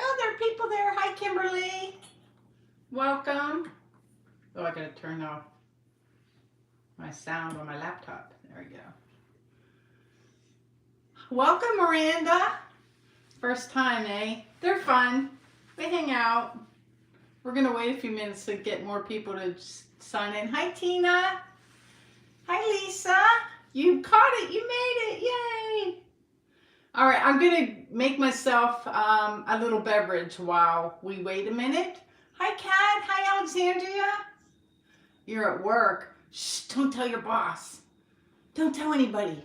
Oh, there are people there. Hi, Kimberly. Welcome. Oh, I gotta turn off my sound on my laptop. There we go. Welcome, Miranda. First time, eh? They're fun. They hang out. We're gonna wait a few minutes to get more people to sign in. Hi, Tina. Hi, Lisa. You caught it. You made it. Yay. All right, I'm gonna make myself a little beverage while we wait a minute. Hi, Kat. Hi, Alexandria. You're at work. Shh, don't tell your boss. Don't tell anybody.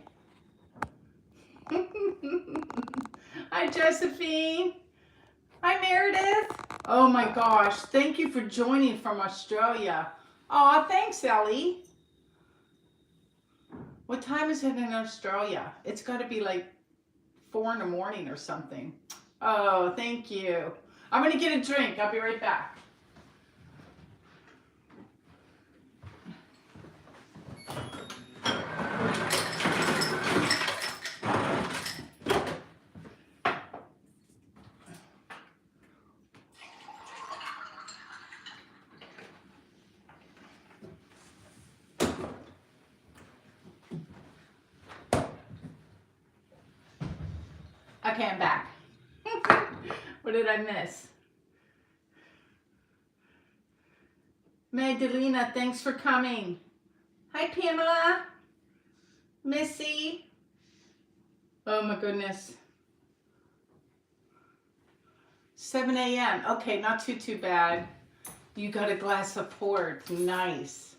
Hi, Josephine. Hi, Meredith. Oh my gosh, thank you for joining from Australia. Aw, thanks, Ellie. What time is it in Australia? It's got to be like 4 in the morning or something. Oh, thank you. I'm going to get a drink. I'll be right back. Okay, I'm back. What did I miss? Magdalena, thanks for coming. Hi, Pamela. Missy. Oh my goodness. 7 a.m. Okay, not too bad. You got a glass of port. Nice.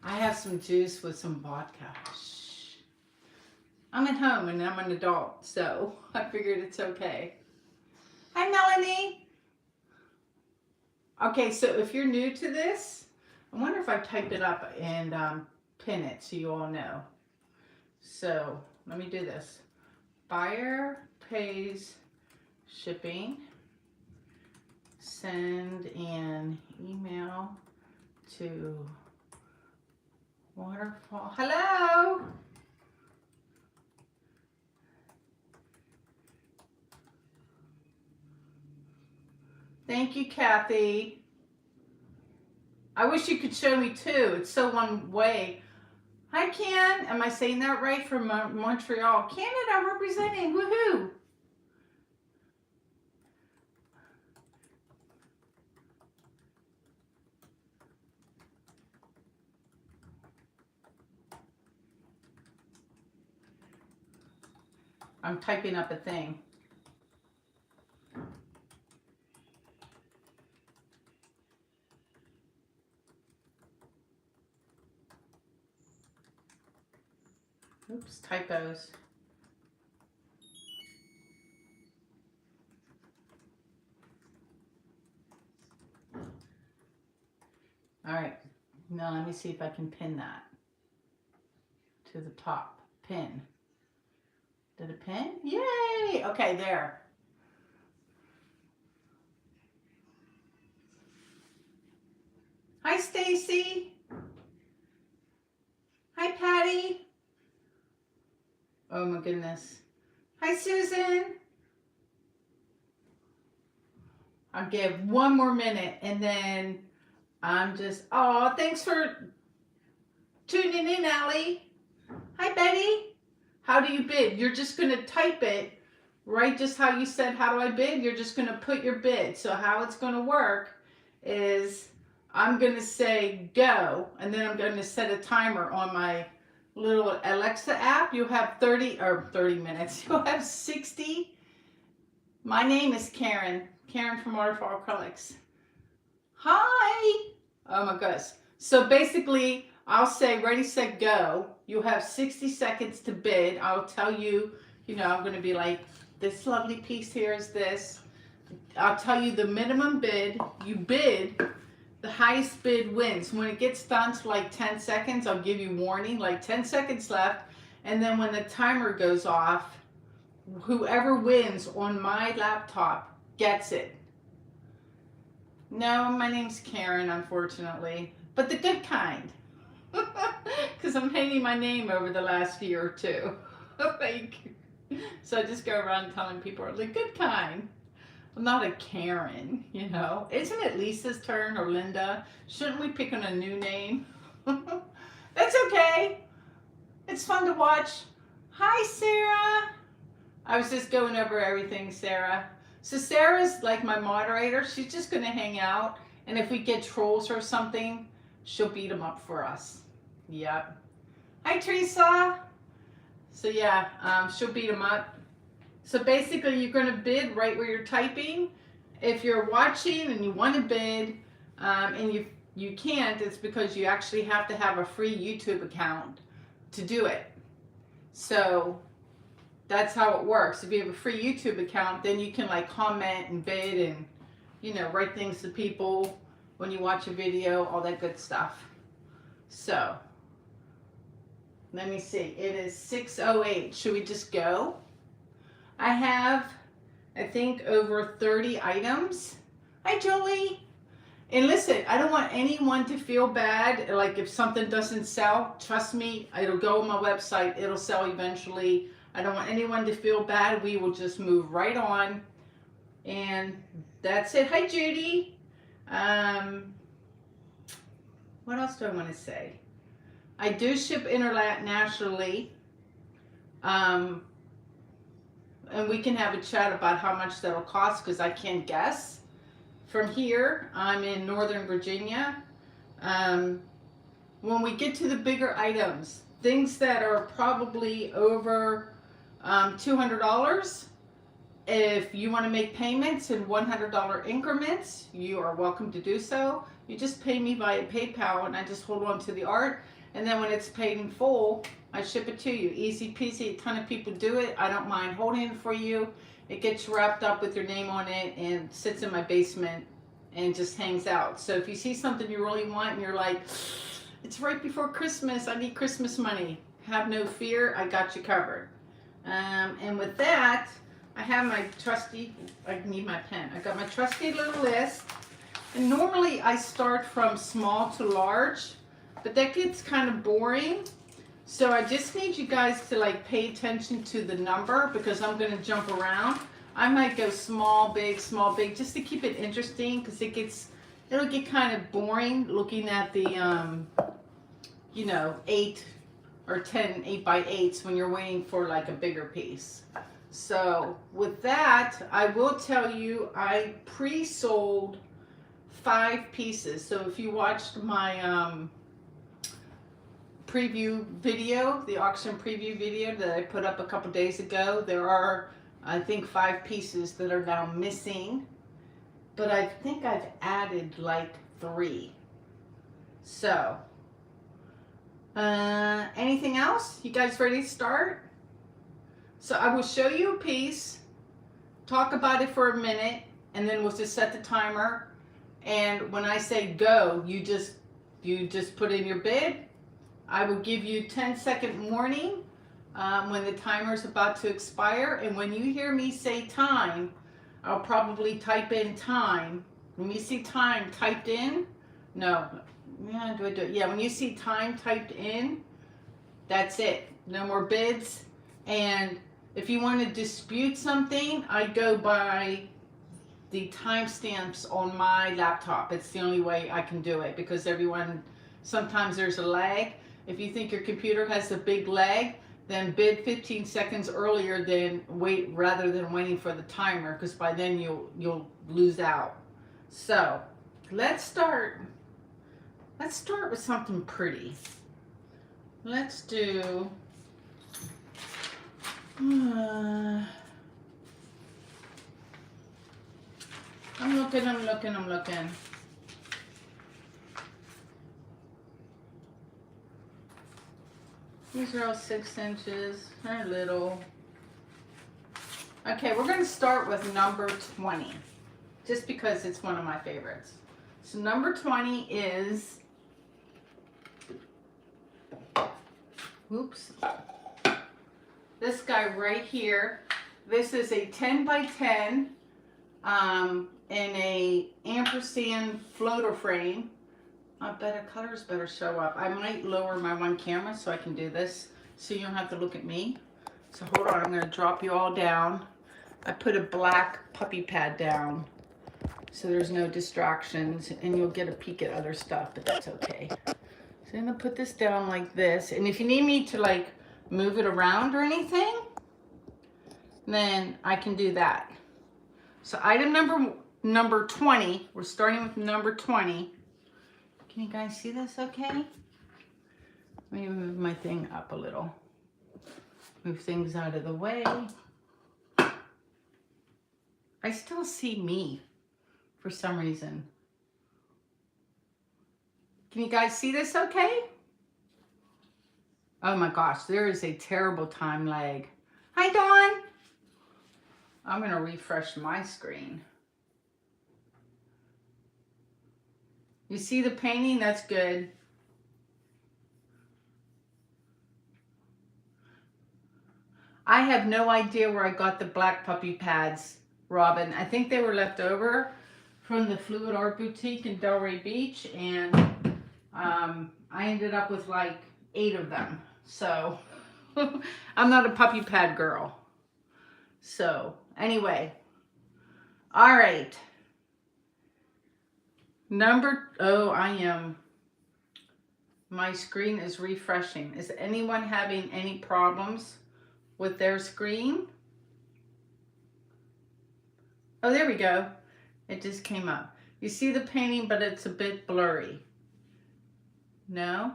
I have some juice with some vodka. Shh. I'm at home and I'm an adult, so I figured it's okay. Hi, Melanie. Okay, so if you're new to this, I wonder if I type it up and pin it so you all know. So let me do this. Buyer pays shipping. Send an email to Waterfall. Hello. Thank you, Kathy. I wish you could show me too. It's so one way. Hi, Ken. Am I saying that right? From Montreal, Canada, representing. Woohoo! I'm typing up a thing. Oops, typos. All right, now let me see if I can pin that to the top. Pin. Did it pin? Yay! Okay, there. Hi, Stacy. Hi, Patty. Oh my goodness. Hi, Susan. I'll give one more minute and then I'm just, oh, thanks for tuning in, Allie. Hi, Betty. How do you bid? You're just going to type it, right? Just how you said, how do I bid? You're just going to put your bid. So how it's going to work is I'm going to say go, and then I'm going to set a timer on my little Alexa app, you'll have 30 minutes. You'll have 60. My name is Karen. Karen from Waterfall Acrylics. Hi. Oh my gosh. So basically, I'll say ready, set, go. You have 60 seconds to bid. I'll tell you, I'm going to be like, this lovely piece here is this. I'll tell you the minimum bid. You bid, the highest bid wins. When it gets down to like 10 seconds, I'll give you warning, like 10 seconds left. And then when the timer goes off, whoever wins on my laptop gets it. No, my name's Karen, unfortunately, but the good kind. Because I'm hating my name over the last year or two. So I just go around telling people, the good kind. I'm not a Karen, Isn't it Lisa's turn or Linda? Shouldn't we pick on a new name? That's okay. It's fun to watch. Hi, Sarah. I was just going over everything, Sarah. So Sarah's like my moderator. She's just going to hang out. And if we get trolls or something, she'll beat them up for us. Yep. Hi, Teresa. So yeah, she'll beat them up. So basically, you're going to bid right where you're typing. If you're watching and you want to bid and you can't, it's because you actually have to have a free YouTube account to do it. So that's how it works. If you have a free YouTube account, then you can like comment and bid and, write things to people when you watch a video, all that good stuff. So let me see. It is 6:08. Should we just go? I have, I think, over 30 items. Hi, Julie. And listen, I don't want anyone to feel bad. Like if something doesn't sell, trust me, it'll go on my website. It'll sell eventually. I don't want anyone to feel bad. We will just move right on. And that's it. Hi, Judy. What else do I want to say? I do ship internationally. And we can have a chat about how much that'll cost because I can't guess. From here, I'm in Northern Virginia. When we get to the bigger items, things that are probably over $200, if you want to make payments in $100 increments, you are welcome to do so. You just pay me via PayPal and I just hold on to the art. And then when it's paid in full, I ship it to you. Easy peasy. A ton of people do it. I don't mind holding it for you. It gets wrapped up with your name on it and sits in my basement and just hangs out. So if you see something you really want and you're like, it's right before Christmas, I need Christmas money, have no fear, I got you covered. And with that, I have my trusty, I need my pen. I got my trusty little list. And normally I start from small to large, but that gets kind of boring. So I just need you guys to like pay attention to the number because I'm going to jump around. I might go small, big, just to keep it interesting because it'll get kind of boring looking at the, 8 or 10 8x8s when you're waiting for like a bigger piece. So with that, I will tell you I pre-sold 5 pieces. So if you watched my preview video, the auction preview video that I put up a couple days ago, there are, I think, 5 pieces that are now missing, but I think I've added like 3. So, anything else? You guys ready to start? So I will show you a piece, talk about it for a minute, and then we'll just set the timer. And when I say go, you just put in your bid. I will give you 10-second warning when the timer is about to expire. And when you hear me say time, I'll probably type in time. When you see time typed in, no, yeah, do I do it? Yeah, when you see time typed in, that's it. No more bids. And if you want to dispute something, I go by the timestamps on my laptop. It's the only way I can do it because sometimes there's a lag. If you think your computer has a big lag, then bid 15 seconds earlier rather than waiting for the timer, because by then you'll lose out. So let's start with something pretty. let's do, I'm looking. These are all 6 inches. They're little. Okay, we're going to start with number 20, just because it's one of my favorites. So number 20 is, oops, this guy right here. This is a 10 by 10 in a ampersand floater frame. I bet the colors better show up. I might lower my one camera so I can do this so you don't have to look at me. So hold on, I'm going to drop you all down. I put a black puppy pad down so there's no distractions and you'll get a peek at other stuff, but that's okay. So I'm going to put this down like this, and if you need me to like move it around or anything, then I can do that. So item number 20, we're starting with number 20. Can you guys see this okay? Let me move my thing up a little. Move things out of the way. I still see me for some reason. Can you guys see this okay? Oh my gosh, there is a terrible time lag. Hi, Dawn. I'm going to refresh my screen. You see the painting? That's good. I have no idea where I got the black puppy pads, Robin. I think they were left over from the Fluid Art Boutique in Delray Beach, and I ended up with like 8 of them. So I'm not a puppy pad girl. So anyway, all right. My screen is refreshing. Is anyone having any problems with their screen? Oh, there we go. It just came up. You see the painting, but it's a bit blurry. No?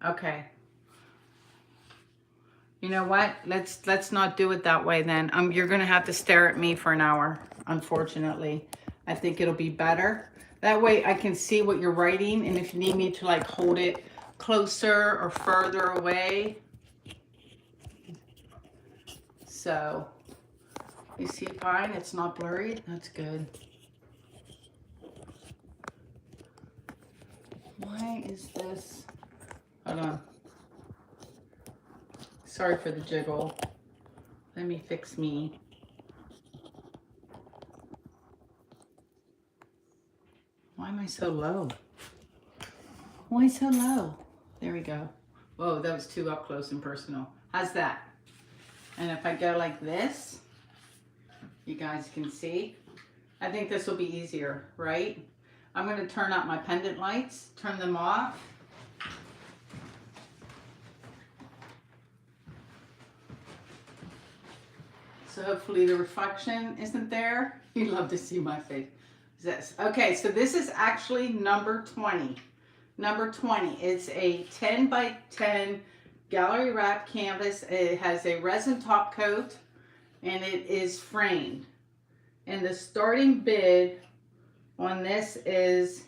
Okay. You know what? Let's not do it that way then. You're gonna have to stare at me for an hour, unfortunately. I think it'll be better. That way I can see what you're writing, and if you need me to like hold it closer or further away. So, you see fine? It's not blurry? That's good. Why is this? Hold on. Sorry for the jiggle. Let me fix me. Why am I so low? Why so low? There we go. Whoa, that was too up close and personal. How's that? And if I go like this, you guys can see. I think this will be easier, right? I'm going to turn up my pendant lights, turn them off. So hopefully the reflection isn't there. You love to see my face. This. Okay, so this is actually number 20. Number 20. It's a 10 by 10 gallery wrap canvas. It has a resin top coat and it is framed. And the starting bid on this is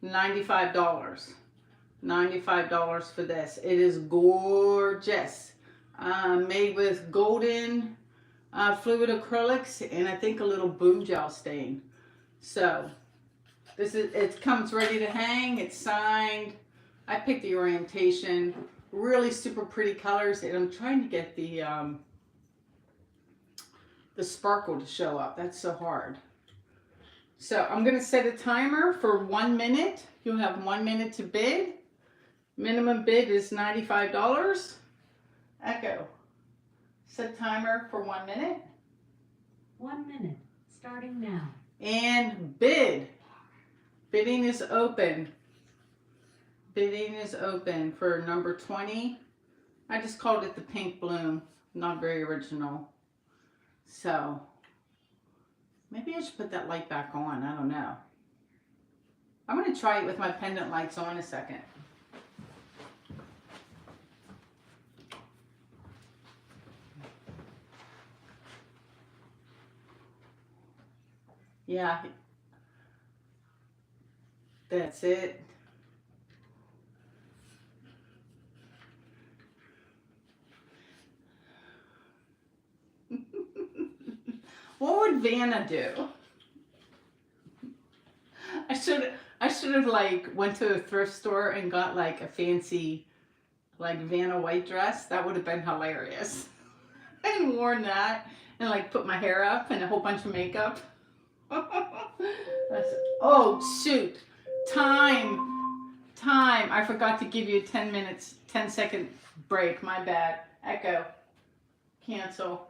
$95. $95 for this. It is gorgeous. Made with golden fluid acrylics and I think a little boom gel stain. So it comes ready to hang. It's signed. I picked the orientation. Really super pretty colors, and I'm trying to get the sparkle to show up. That's so hard. So I'm going to set a timer for 1 minute. You'll have 1 minute to bid. Minimum bid is $95. Echo. Set timer for 1 minute. 1 minute, starting now. And bid. Bidding is open. Bidding is open for number 20. I just called it the Pink Bloom. Not very original. So, Maybe I should put that light back on. I don't know. I'm going to try it with my pendant lights on a second. Yeah. That's it. What would Vanna do? I should have like went to a thrift store and got like a fancy like Vanna white dress. That would have been hilarious. And worn that and like put my hair up and a whole bunch of makeup. Oh shoot. Time. I forgot to give you a 10-second break. My bad. Echo. Cancel.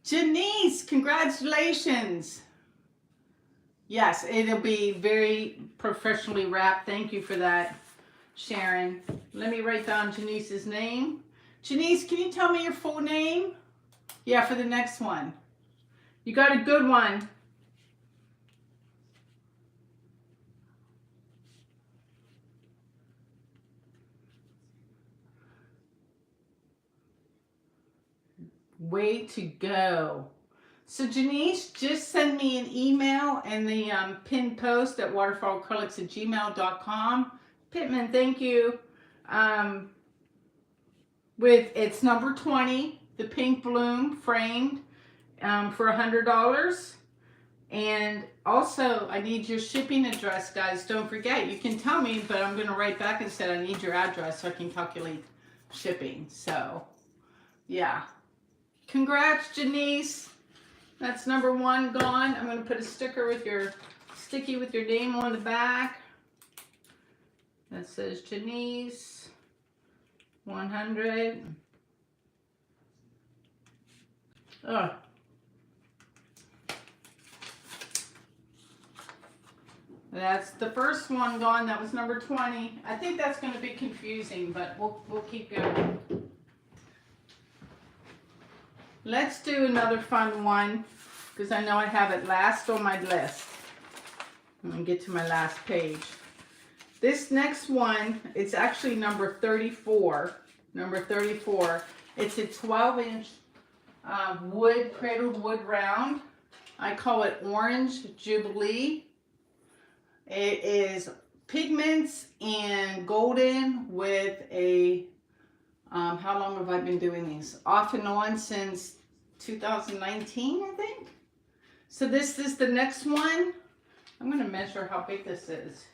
Janice, congratulations. Yes, it'll be very professionally wrapped. Thank you for that, Sharon. Let me write down Janice's name. Janice, can you tell me your full name? Yeah, for the next one. You got a good one. Way to go. So Janice, just send me an email and the pinned post at waterfallacrylics@gmail.com. Pittman, thank you. With it's number 20, the pink bloom framed for $100. And also, I need your shipping address, guys. Don't forget, you can tell me, but I'm going to write back and say I need your address so I can calculate shipping. So, yeah. Congrats, Janice. That's number 1 gone. I'm going to put a sticky with your name on the back. That says Janice 100. Oh. That's the first one gone. That was number 20. I think that's going to be confusing, but we'll keep going. Let's do another fun one because I know I have it last on my list. I'm going to get to my last page. This next one, it's actually number 34. Number 34. It's a 12-inch cradled wood round. I call it Orange Jubilee. It is pigments and golden with a, how long have I been doing these? Off and on since 2019, I think. So this is the next one. I'm going to measure how big this is.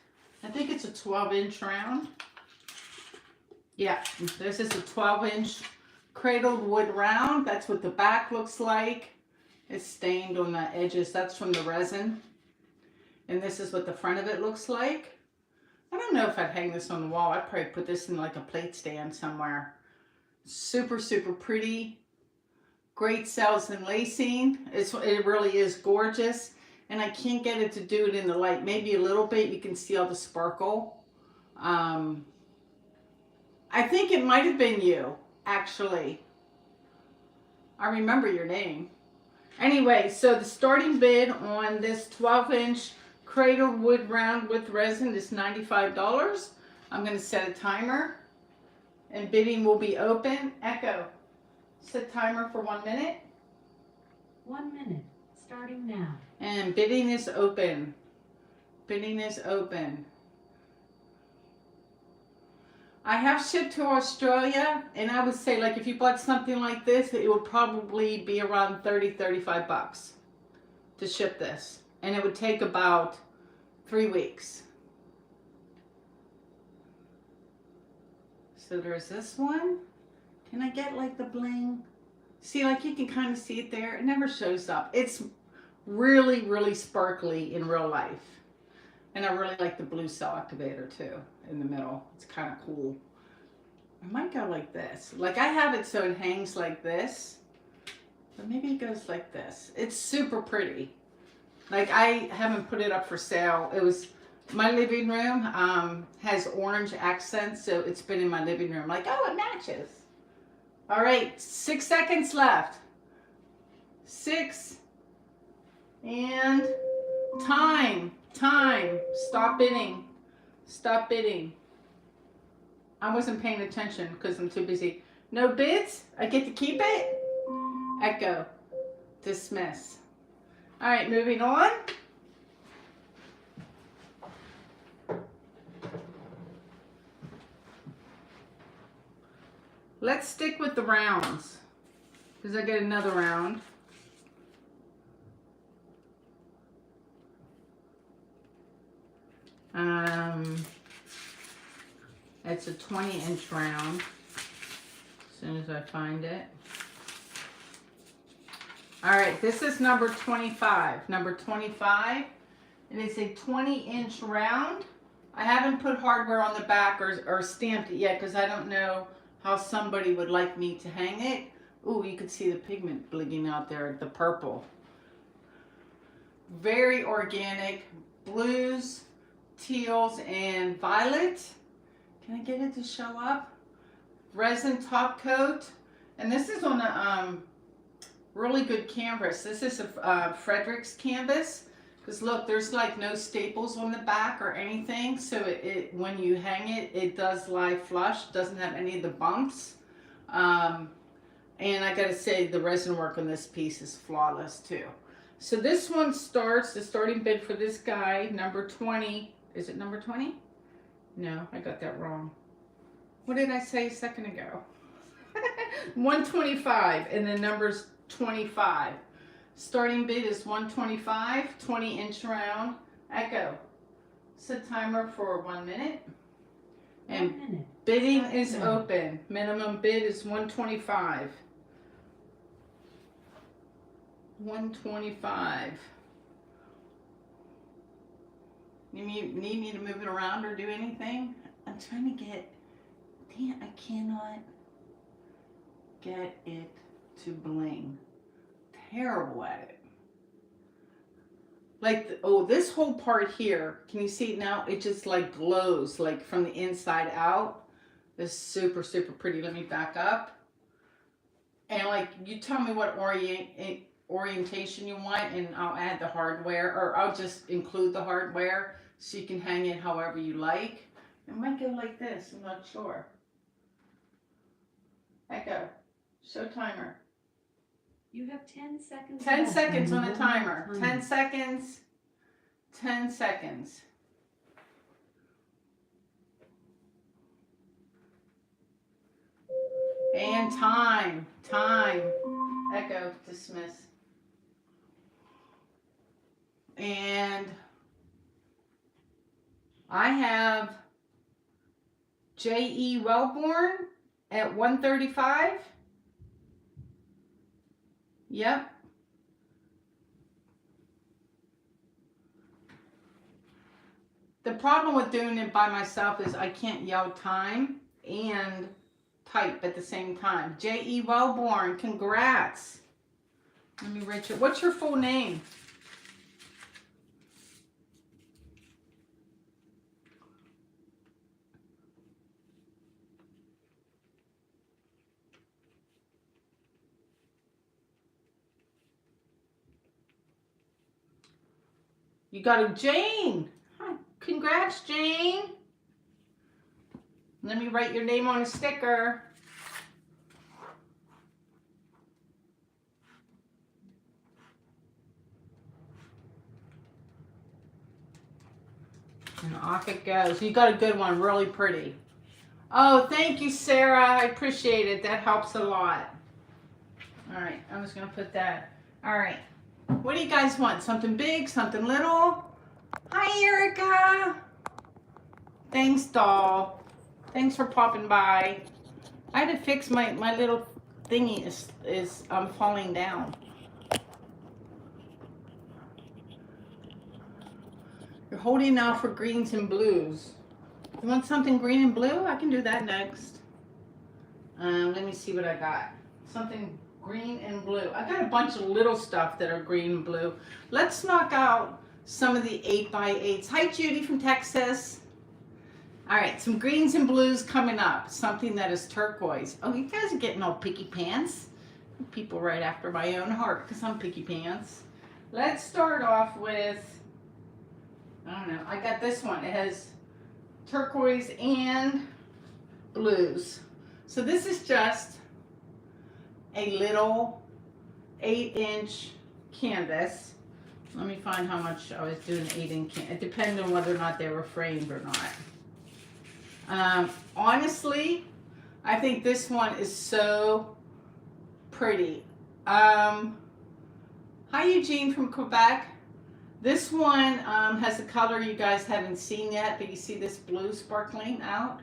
I think it's a 12-inch round. Yeah, this is a 12-inch cradled wood round. That's what the back looks like. It's stained on the edges. That's from the resin. And this is what the front of it looks like. I don't know if I'd hang this on the wall. I'd probably put this in like a plate stand somewhere. Super, super pretty. Great cells and lacing. It really is gorgeous. And I can't get it to do it in the light. Maybe a little bit. You can see all the sparkle. I think it might have been you, actually. I remember your name. Anyway, so the starting bid on this 12-inch cradled wood round with resin is $95. I'm going to set a timer and bidding will be open. Echo, set timer for 1 minute. 1 minute, starting now. And bidding is open. Bidding is open. I have shipped to Australia, and I would say, like, if you bought something like this, it would probably be around $30-35 to ship this. And it would take about 3 weeks. So there's this one. Can I get, like, the bling? See, like, you can kind of see it there. It never shows up. It's really, really sparkly in real life. And I really like the blue cell activator, too, in the middle. It's kind of cool. I might go like this. Like, I have it so it hangs like this. But maybe it goes like this. It's super pretty. Like, I haven't put it up for sale. It was, my living room has orange accents, so it's been in my living room. Like, oh, it matches. All right, 6 seconds left. 6, and time. Stop bidding. Stop bidding. I wasn't paying attention because I'm too busy. No bids? I get to keep it? Echo. Dismiss. All right, moving on. Let's stick with the rounds because I get another round. It's a 20-inch round. As soon as I find it. All right, this is number 25. Number 25. It is a 20-inch round. I haven't put hardware on the back or stamped it yet because I don't know how somebody would like me to hang it. Ooh, you can see the pigment bleeding out there, the purple. Very organic. Blues, teals, and violet. Can I get it to show up? Resin top coat. And this is on a really good canvas. This is a Fredrix canvas. Because look, there's like no staples on the back or anything. So it when you hang it, it does lie flush. Doesn't have any of the bumps. And I gotta say, the resin work on this piece is flawless too. So this one starts, the starting bid for this guy, number 20. Is it number 20? No, I got that wrong. What did I say a second ago? 125 and the number's 25. Starting bid is 125, 20-inch round. Echo. Set timer for 1 minute. And 1 minute. bidding is open. Minimum bid is 125. 125. You need me to move it around or do anything? I'm trying to get, damn, I cannot get it to bling. Terrible at it. Like, oh, this whole part here, can you see it now? It just like glows like from the inside out. This is super, super pretty. Let me back up. And like, you tell me what orientation you want and I'll add the hardware, or I'll just include the hardware so you can hang it however you like. It might go like this, I'm not sure. Echo, show timer. You have 10 seconds. 10 left seconds on the your timer. 10 seconds. 10 seconds. And time. Echo, dismiss. And I have J.E. Wellborn at 135. Yep. The problem with doing it by myself is I can't yell time and type at the same time. J.E. Wellborn, congrats. Let me write your, what's your full name? You got a Jane. Hi. Congrats, Jane. Let me write your name on a sticker. And off it goes. You got a good one, really pretty. Oh, thank you, Sarah. I appreciate it. That helps a lot. All right, I'm just gonna put that. All right. What do you guys want? Something big, something little? Hi, Erica. Thanks, doll. Thanks for popping by. I had to fix my little thingy is falling down. You're holding now for greens and blues. You want something green and blue? I can do that next. Let me see what I got. Something green and blue. I got a bunch of little stuff that are green and blue. Let's knock out some of the 8x8s. Hi, Judy from Texas. All right, some greens and blues coming up. Something that is turquoise. Oh, you guys are getting all picky pants. People right after my own heart because I'm picky pants. Let's start off with, I don't know, I got this one. It has turquoise and blues. So this is just a little 8-inch canvas. Let me find how much I was doing 8-inch canvas. It depended on whether or not they were framed or not. Honestly, I think this one is so pretty. Hi Eugene from Quebec. This one has a color you guys haven't seen yet, but you see this blue sparkling out?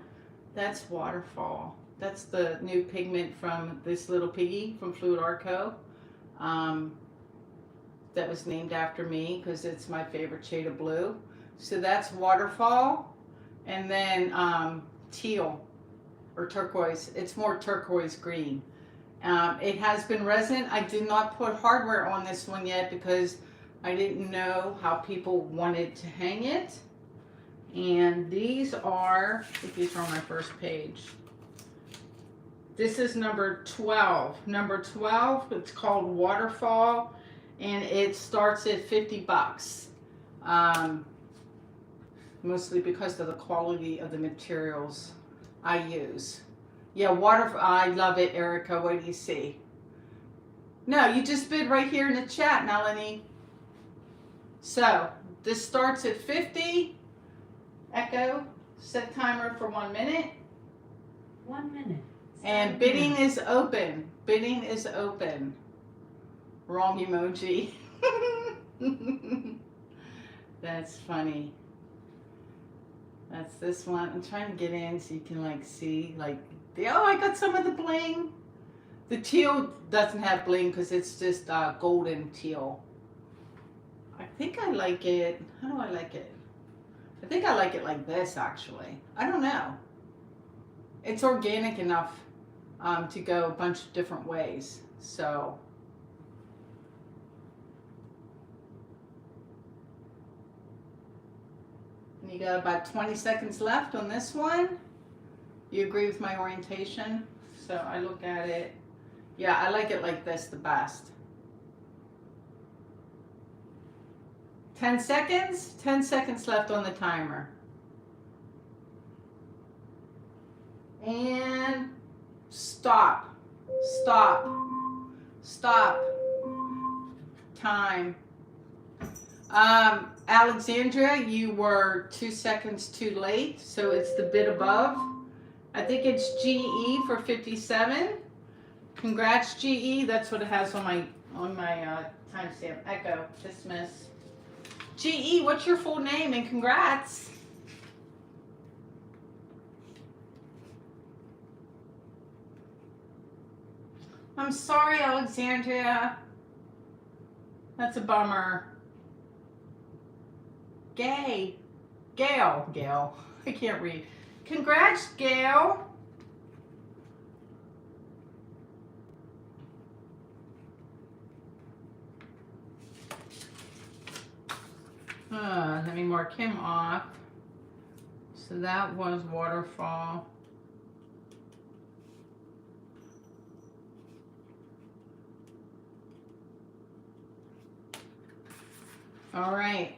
That's Waterfall. That's the new pigment from this little piggy from Fluid Art Co. That was named after me because it's my favorite shade of blue. So that's Waterfall. And then teal or turquoise. It's more turquoise green. It has been resin. I did not put hardware on this one yet because I didn't know how people wanted to hang it. And these are, I think these are on my first page. This is number 12. Number 12, it's called Waterfall, and it starts at $50. Mostly because of the quality of the materials I use. Yeah, I love it, Erica. What do you see? No, you just bid right here in the chat, Melanie. So, this starts at 50. Echo, set timer for 1 minute. 1 minute. And bidding is open. Bidding is open. Wrong emoji. That's funny. That's this one. I'm trying to get in so you can like see like oh, I got some of the bling. The teal doesn't have bling because it's just golden teal. I think I like it. How do I like it? I think I like it like this actually. I don't know. It's organic enough to go a bunch of different ways. So and you got about 20 seconds left on this one. You agree with my orientation? So I look at it. Yeah, I like it like this the best. 10 seconds? 10 seconds left on the timer. And stop. Stop. Stop. Time. Alexandria, you were 2 seconds too late, so it's the bid above. I think it's GE for 57. Congrats, GE. That's what it has on my timestamp. Echo. Dismiss. GE, what's your full name? And congrats. I'm sorry, Alexandria. That's a bummer. Gail. I can't read. Congrats, Gail. Let me mark him off. So that was Waterfall. All right.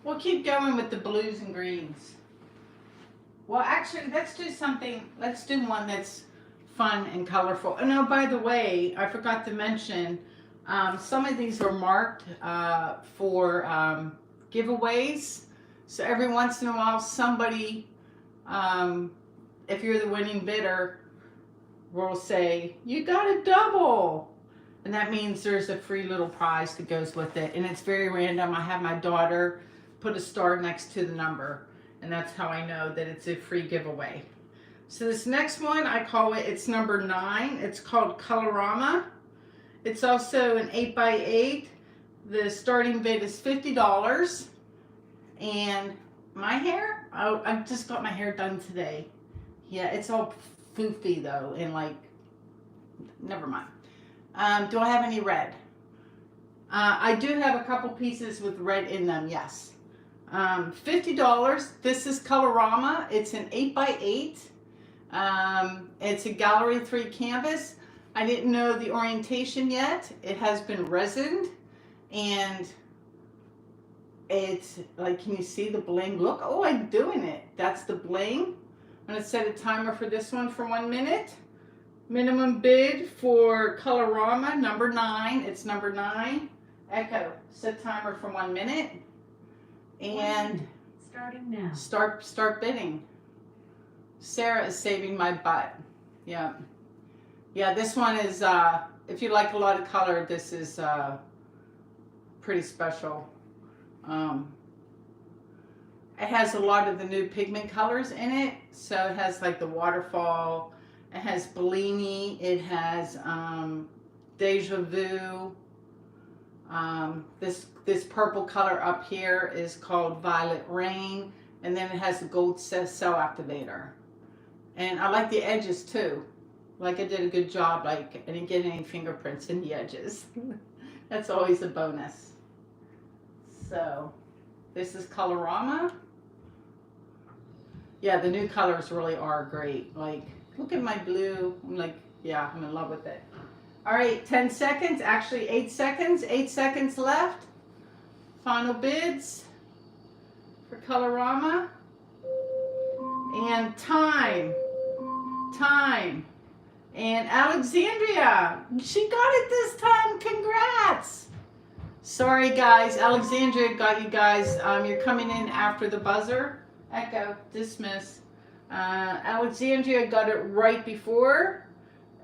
We'll keep going with the blues and greens. Well, actually, let's do something. Let's do one that's fun and colorful. Oh, no, by the way, I forgot to mention, some of these are marked for giveaways. So every once in a while, somebody, if you're the winning bidder, will say, you got a double. And that means there's a free little prize that goes with it. And it's very random. I have my daughter put a star next to the number. And that's how I know that it's a free giveaway. So this next one, I call it, it's number 9. It's called Colorama. It's also an 8x8. The starting bid is $50. And my hair, I just got my hair done today. Yeah, it's all foofy though, and like, never mind. Do I have any red? I do have a couple pieces with red in them, yes. $50. This is Colorama. It's an 8x8. It's a Gallery 3 canvas. I didn't know the orientation yet. It has been resined, and it's like, can you see the bling? Look, oh, I'm doing it. That's the bling. I'm gonna set a timer for this one for 1 minute. Minimum bid for Colorama, number 9. It's number 9. Echo, set timer for 1 minute. And Starting now. start bidding. Sarah is saving my butt. Yeah. Yeah, this one is, if you like a lot of color, this is pretty special. It has a lot of the new pigment colors in it. So it has like the waterfall, it has Bellini, it has Deja Vu. This purple color up here is called Violet Rain, and then it has the gold cell activator. And I like the edges too. Like, I did a good job, like I didn't get any fingerprints in the edges. That's always a bonus. So this is Colorama. Yeah, the new colors really are great. Like, look at my blue. I'm like, yeah, I'm in love with it. All right, 10 seconds, actually 8 seconds. 8 seconds left. Final bids for Colorama. And time. And Alexandria, she got it this time. Congrats. Sorry guys, Alexandria got you guys. You're coming in after the buzzer. Echo, dismiss. Alexandria got it right before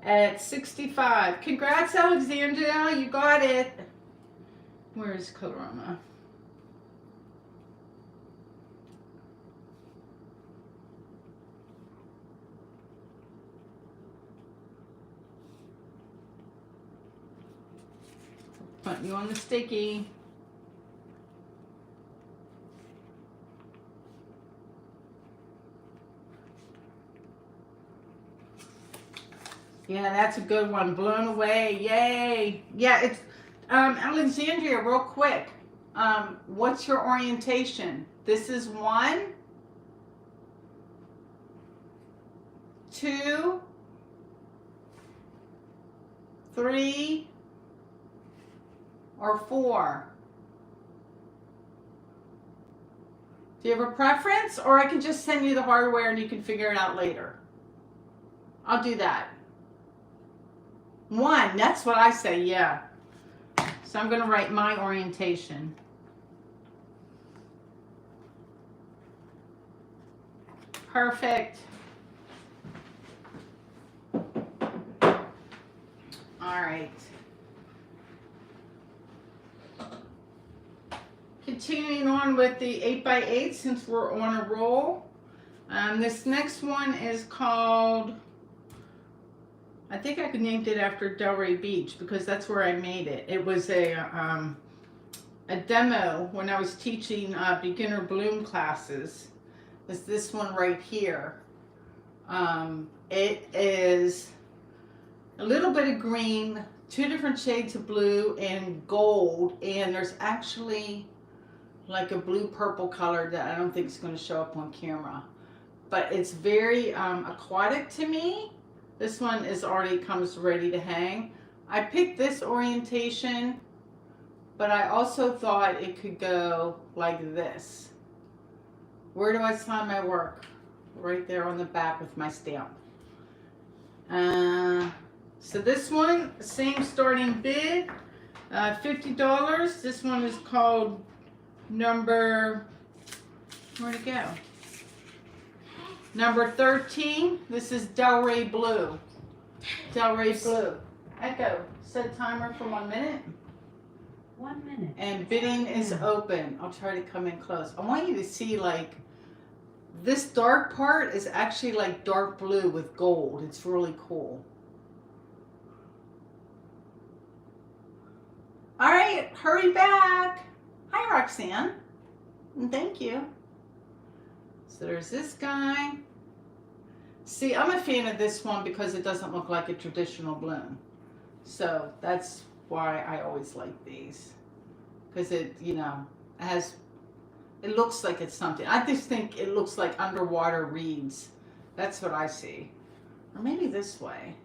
at 65. Congrats, Alexandria, you got it. Where is Colorama? Put you on the sticky. Yeah, that's a good one. Blown away. Yay. Yeah, it's Alexandria, real quick. What's your orientation? This is 1, 2, 3, or 4. Do you have a preference? Or I can just send you the hardware and you can figure it out later. I'll do that. 1, that's what I say, yeah. So I'm going to write my orientation. Perfect. All right. Continuing on with the 8x8 since we're on a roll. This next one is called, I think I named it after Delray Beach because that's where I made it. It was a demo when I was teaching beginner bloom classes. It's this one right here. It is a little bit of green, 2 different shades of blue and gold, and there's actually like a blue purple color that I don't think is going to show up on camera, but it's very aquatic to me. This one is already comes ready to hang. I picked this orientation, but I also thought it could go like this. Where do I sign my work? Right there on the back with my stamp. So this one, same starting bid, $50. This one is called number, where'd it go? Number 13. This is Delray Blue. Delray Blue. Echo, set timer for 1 minute. 1 minute. And bidding is open. I'll try to come in close. I want you to see, like, this dark part is actually like dark blue with gold. It's really cool. All right, hurry back. Hi, Roxanne. And thank you. So there's this guy. See, I'm a fan of this one because it doesn't look like a traditional bloom. So that's why I always like these. Because it, you know, has, it looks like it's something. I just think it looks like underwater reeds. That's what I see. Or maybe this way.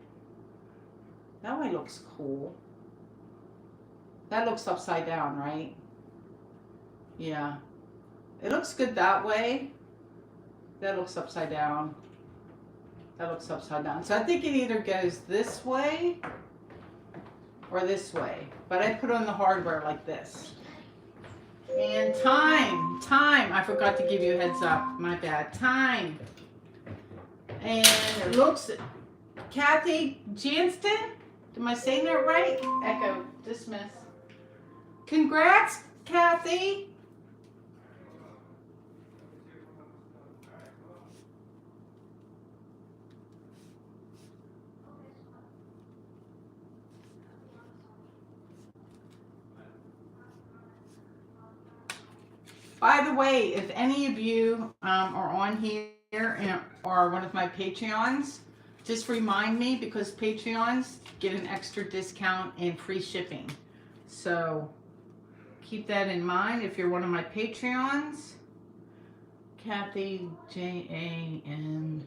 That way looks cool. That looks upside down, right? Yeah. It looks good that way. That looks upside down. That looks upside down. So I think it either goes this way or this way. But I put on the hardware like this. And time. I forgot to give you a heads up. My bad. Time. And it looks, Kathy Janston? Am I saying that right? Echo, dismiss. Congrats, Kathy. By the way, if any of you are on here and are one of my Patreons, just remind me because Patreons get an extra discount and free shipping. So keep that in mind if you're one of my Patreons. Kathy, Jantzen.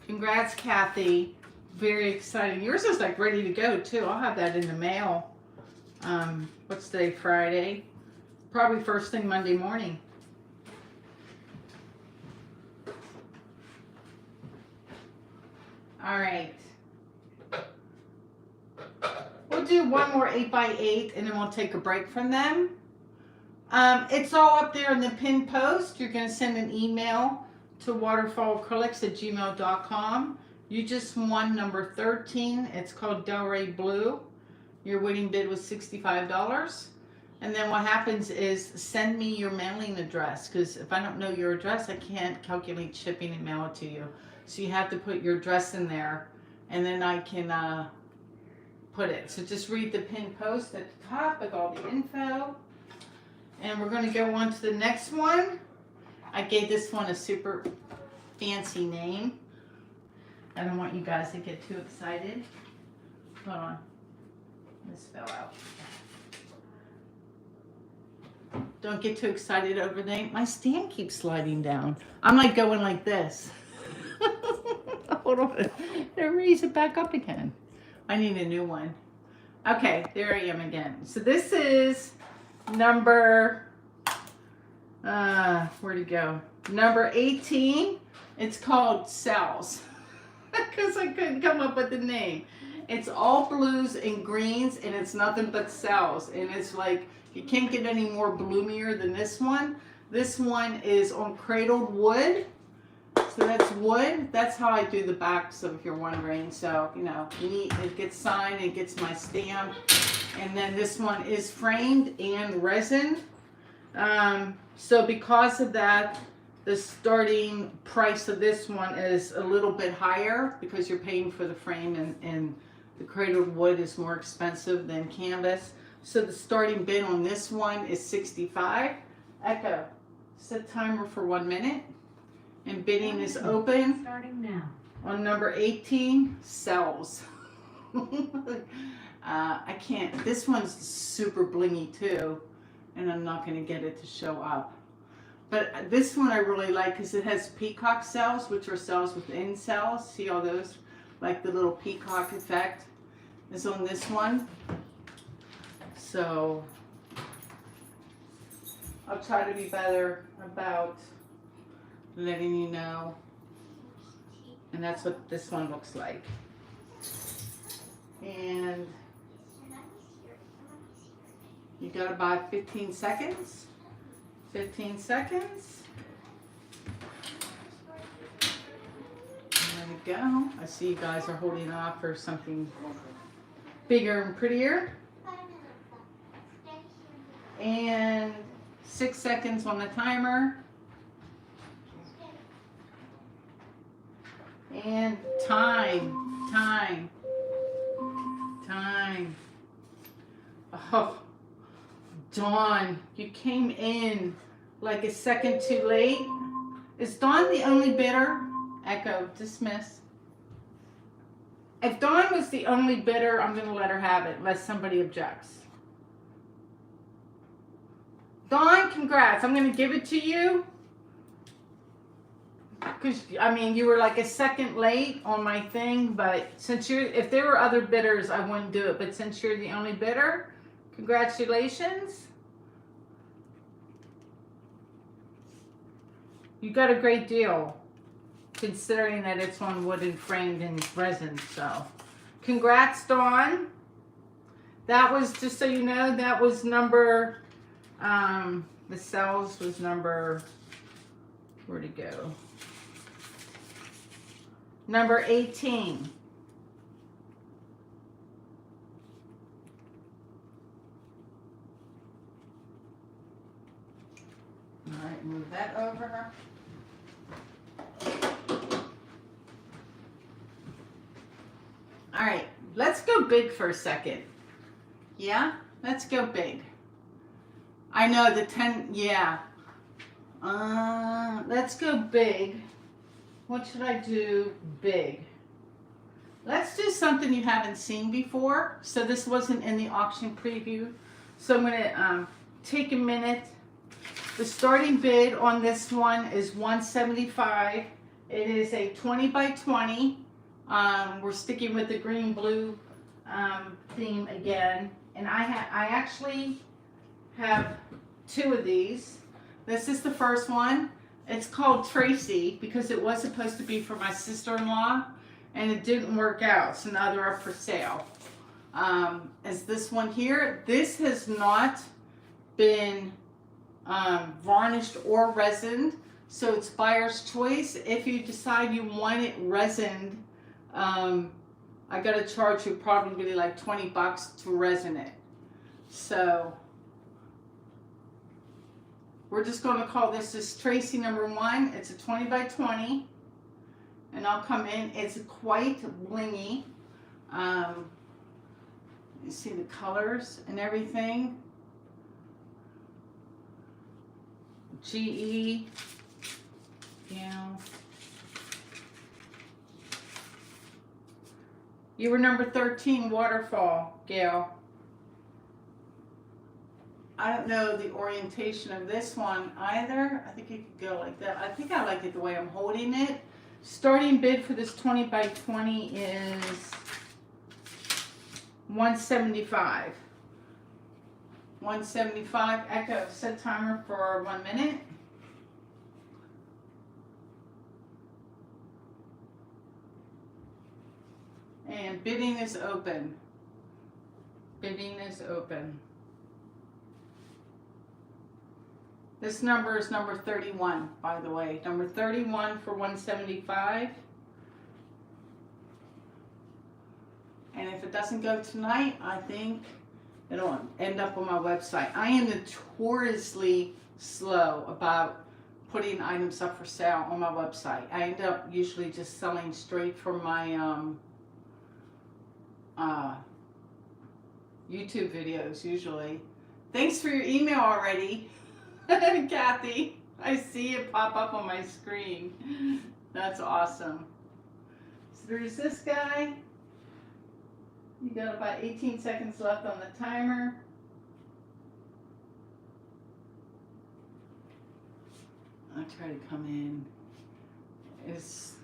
Congrats, Kathy. Very exciting. Yours is like ready to go too. I'll have that in the mail. What's today? Friday. Probably first thing Monday morning. All right. We'll do one more 8x8 and then we'll take a break from them. It's all up there in the pinned post. You're going to send an email to waterfallacrylics@gmail.com. You just won number 13. It's called Delray Blue. Your winning bid was $65. And then what happens is send me your mailing address because if I don't know your address, I can't calculate shipping and mail it to you. So you have to put your address in there and then I can put it. So just read the pinned post at the top with all the info. And we're going to go on to the next one. I gave this one a super fancy name. I don't want you guys to get too excited. Hold on. This fell out. Don't get too excited over the name. My stand keeps sliding down. I'm like going like this. Hold on. Raise it back up again. I need a new one. Okay, there I am again. So this is number, where'd it go? Number 18. It's called Cells. Because I couldn't come up with the name. It's all blues and greens and it's nothing but cells. And it's like, you can't get any more bloomier than this one. This one is on cradled wood. So that's wood. That's how I do the backs, if you're wondering. So, you know, it gets signed, it gets my stamp. And then this one is framed and resin. So because of that, the starting price of this one is a little bit higher because you're paying for the frame and the cradled wood is more expensive than canvas. So the starting bid on this one is $65. Echo, set timer for 1 minute. And bidding is open. Starting now. On number 18, Cells. I can't, this one's super blingy too. And I'm not gonna get it to show up. But this one I really like because it has peacock cells, which are cells within cells. See all those? Like the little peacock effect is on this one. So I'll try to be better about letting you know. And that's what this one looks like. And you got about 15 seconds. 15 seconds. There we go. I see you guys are holding off for something bigger and prettier. And 6 seconds on the timer. And time. Oh, Dawn, you came in like a second too late. Is Dawn the only bidder? Echo, dismiss. If Dawn was the only bidder, I'm going to let her have it unless somebody objects. Dawn, congrats. I'm going to give it to you. Because, I mean, you were like a second late on my thing, but if there were other bidders, I wouldn't do it. But since you're the only bidder, congratulations. You got a great deal, considering that it's on wooden framed and resin. So, congrats, Dawn. That was, just so you know, that was number, the cells was number, where'd it go? Number 18. All right, move that over. All right, let's go big for a second. Yeah, let's go big. I know the 10, yeah. Let's go big. What should I do big? Let's do something you haven't seen before. So this wasn't in the auction preview. So I'm gonna take a minute. The starting bid on this one is $175. It is a 20 by 20. We're sticking with the green blue theme again. And I actually have two of these. This is the first one. It's called Tracy because it was supposed to be for my sister-in-law and it didn't work out. So now they're up for sale. As this one here, this has not been varnished or resined. So it's buyer's choice. If you decide you want it resined, I gotta charge you probably like 20 bucks to resin it. So we're just gonna call this Tracy number 1. It's a 20 by 20. And I'll come in, it's quite blingy. You see the colors and everything. GE, yeah. You were number 13, Waterfall, Gail. I don't know the orientation of this one either. I think it could go like that. I think I like it the way I'm holding it. Starting bid for this 20 by 20 is $175. $175. Echo, set timer for 1 minute. And bidding is open. Bidding is open. This number is number 31, by the way. Number 31 for $175. And if it doesn't go tonight, I think it'll end up on my website. I am notoriously slow about putting items up for sale on my website. I end up usually just selling straight from my YouTube videos usually. Thanks for your email already. Kathy, I see it pop up on my screen. That's awesome. So there's this guy. You got about 18 seconds left on the timer. I'll try to come in. It's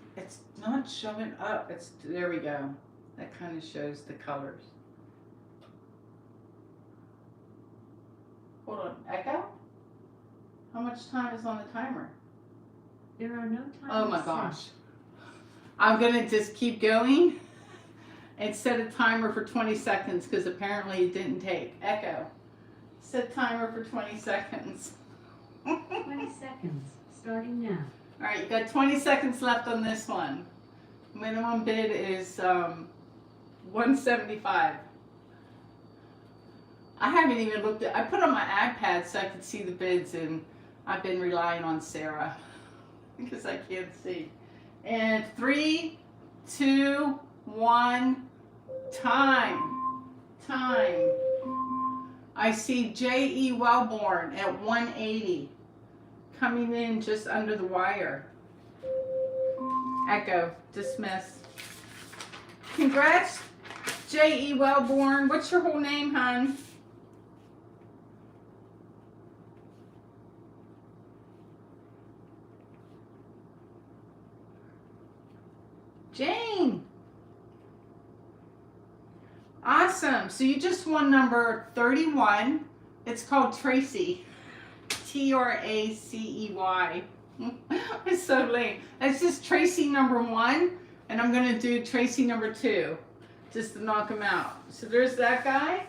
not showing up. There we go. That kind of shows the colors. Hold on, Echo? How much time is on the timer? There are no timers. Oh my gosh. I'm gonna just keep going and set a timer for 20 seconds because apparently it didn't take. Echo, set timer for 20 seconds. 20 seconds, starting now. All right, you got 20 seconds left on this one. Minimum bid is $175. I haven't even looked at, I put on my iPad so I could see the bids, and I've been relying on Sarah because I can't see. And 3, 2, 1, time. I see J.E. Wellborn at 180 coming in just under the wire. Echo, dismiss. Congrats, J.E. Wellborn. What's your whole name, hon? Jane. Awesome. So you just won number 31. It's called Tracy. Tracey. It's so lame. That's just Tracy number 1. And I'm going to do Tracy number 2. Just to knock them out. So there's that guy.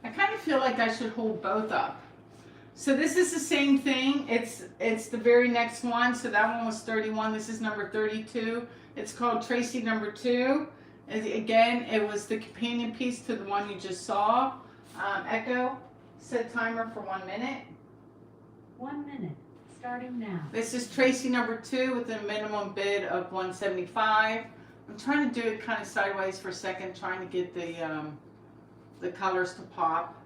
I kind of feel like I should hold both up. So this is the same thing. It's the very next one. So that one was 31. This is number 32. It's called Tracy number 2. And again, it was the companion piece to the one you just saw. Echo, set timer for 1 minute. 1 minute, starting now. This is Tracy number 2 with a minimum bid of $175. I'm trying to do it kind of sideways for a second, trying to get the colors to pop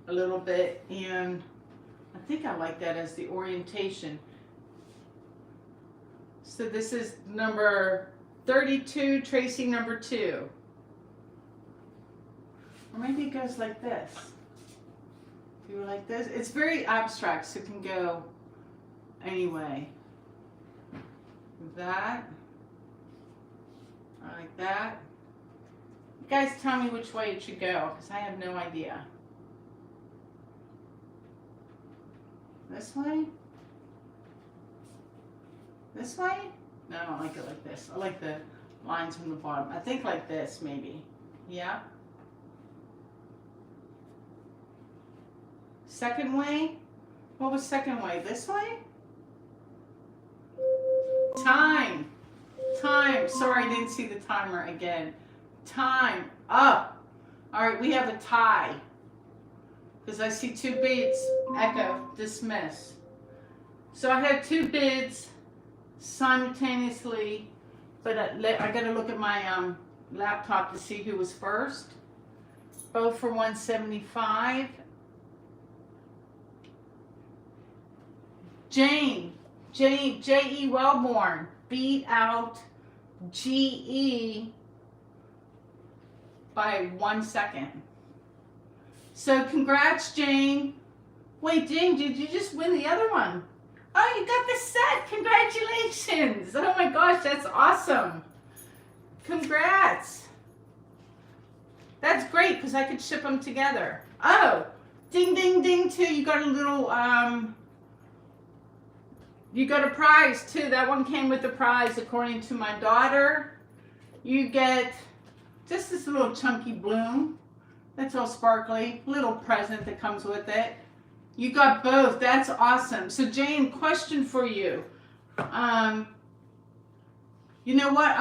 a little bit, and I think I like that as the orientation. So this is number 32, Tracy number 2. Or maybe it goes like this. If you were like this, it's very abstract, so it can go anyway. That. I like that. You guys tell me which way it should go, because I have no idea. This way? This way? No, I don't like it like this. I like the lines from the bottom. I think like this, maybe. Yeah. Second way? What was second way? This way? Time. Time. Sorry, I didn't see the timer again. Time. Up. All right, we have a tie. Because I see 2 bids. Echo. Dismiss. So I had 2 bids simultaneously, but I got to look at my laptop to see who was first. Both for $175. Jane, J.E. Wellborn beat out G.E. by 1 second. So congrats, Jane. Wait, Jane, did you just win the other one? Oh, you got the set. Congratulations. Oh my gosh, that's awesome. Congrats. That's great because I could ship them together. Oh, ding, ding, ding, too. You got a little, you got a prize too. That one came with the prize according to my daughter. You get just this little chunky bloom. That's all sparkly. Little present that comes with it. You got both. That's awesome. So Jane, question for you. You know what?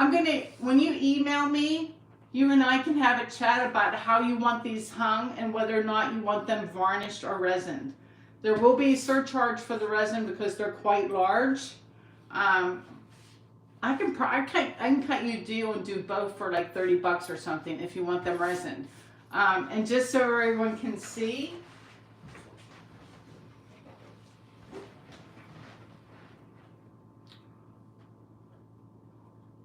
When you email me, you and I can have a chat about how you want these hung and whether or not you want them varnished or resined. There will be a surcharge for the resin because they're quite large. I can cut you a deal and do both for like $30 or something if you want them resined. And just so everyone can see,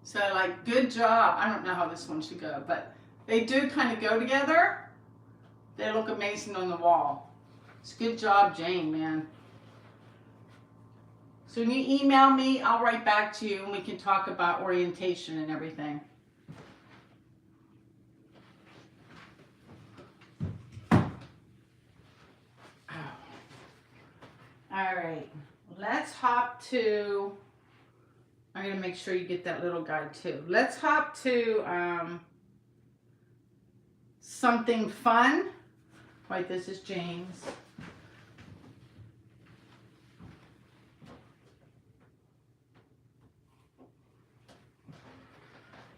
so like, good job. I don't know how this one should go, but they do kind of go together. They look amazing on the wall. It's good job, Jane, man. So when you email me, I'll write back to you and we can talk about orientation and everything. All right, let's hop to, I'm gonna make sure you get that little guide too. Let's hop to something fun. Wait, this is James.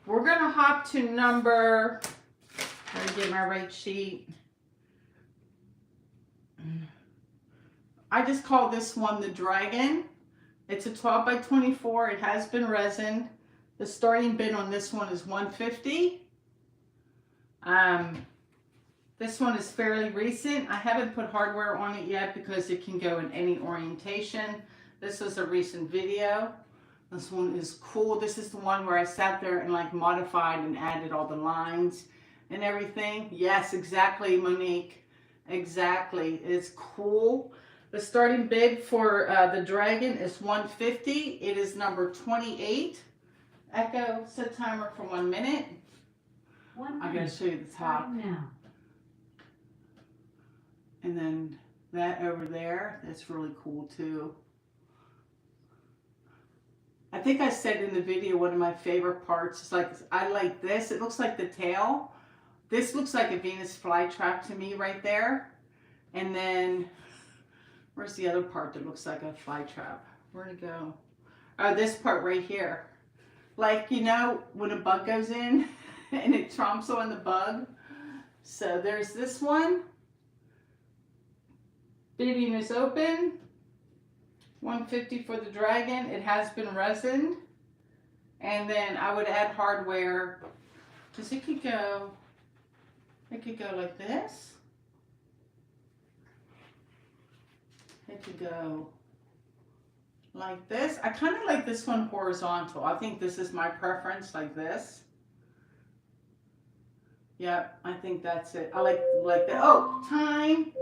We're gonna hop to number, let me get my right sheet. I just call this one the Dragon. It's a 12 by 24. It has been resined. The starting bid on this one is $150. This one is fairly recent. I haven't put hardware on it yet because it can go in any orientation. This was a recent video. This one is cool. This is the one where I sat there and like modified and added all the lines and everything. Yes, exactly, Monique. Exactly. It's cool. The starting bid for the Dragon is $150. It is number 28. Echo, set timer for 1 minute. 1 I'm going minute. to show you the top. Starting now. And then that over there, that's really cool too. I think I said in the video one of my favorite parts is like, I like this. It looks like the tail. This looks like a Venus flytrap to me right there. And then, where's the other part that looks like a flytrap? Where'd it go? Oh, this part right here. Like, you know, when a bug goes in and it tromps on the bug. So there's this one. Bidding is open. $150 for the Dragon. It has been resined. And then I would add hardware because it could go like this. It could go like this. I kind of like this one horizontal. I think this is my preference, like this. Yep, I think that's it. I like that. Oh, time.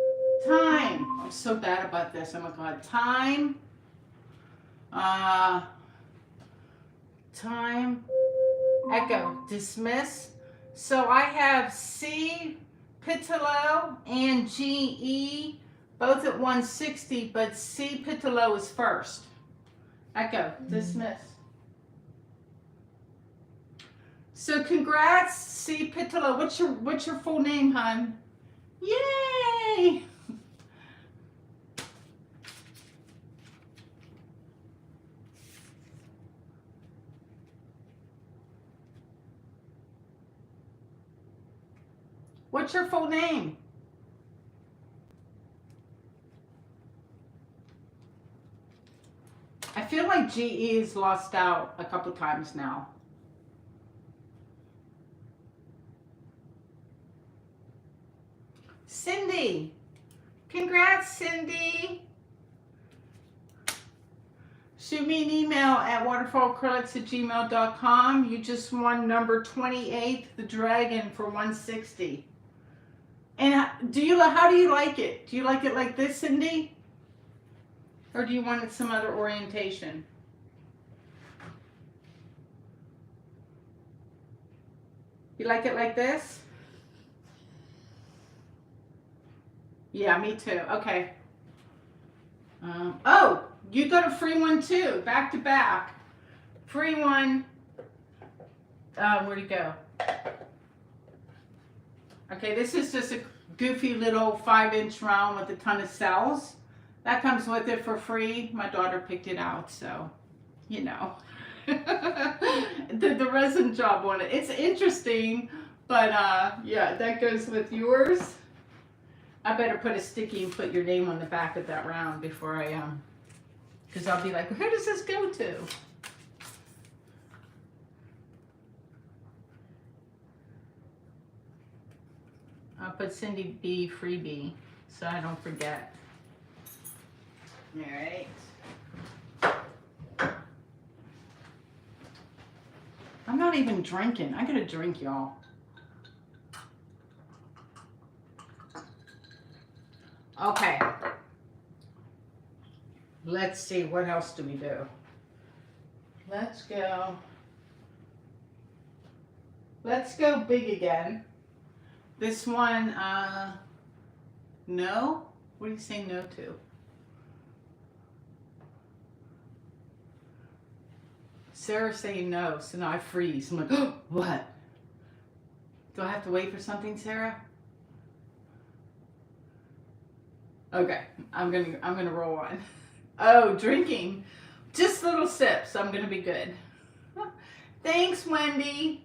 I'm so bad about this. Oh my God. Time. Time. Echo. Dismiss. So I have C, Pitalo, and GE, both at 160, but C, Pitalo is first. Echo. Dismiss. So congrats, C, Pitalo. What's your full name, hon? Yay! What's your full name? I feel like GE has lost out a couple times now. Cindy. Congrats, Cindy. Shoot me an email at waterfallacrylics@gmail.com. You just won number 28, the Dragon, for 160. And how do you like it? Do you like it like this, Cindy? Or do you want it some other orientation? You like it like this? Yeah, me too. Okay. Oh, you got a free one too, back to back. Free one. Where'd it go? Okay, this is just a goofy little 5-inch round with a ton of cells. That comes with it for free. My daughter picked it out, so, you know. the resin job on it. It's interesting, but yeah, that goes with yours. I better put a sticky and put your name on the back of that round before I because I'll be like, who does this go to? I'll put Cindy B freebie so I don't forget. All right. I'm not even drinking. I gotta drink, y'all. Okay. Let's see, what else do we do? Let's go big again. This one, no? What do you say no to? Sarah's saying no, so now I freeze. I'm like, oh, what? Do I have to wait for something, Sarah? Okay, I'm gonna roll on. Oh, drinking. Just little sips. I'm gonna be good. Thanks, Wendy.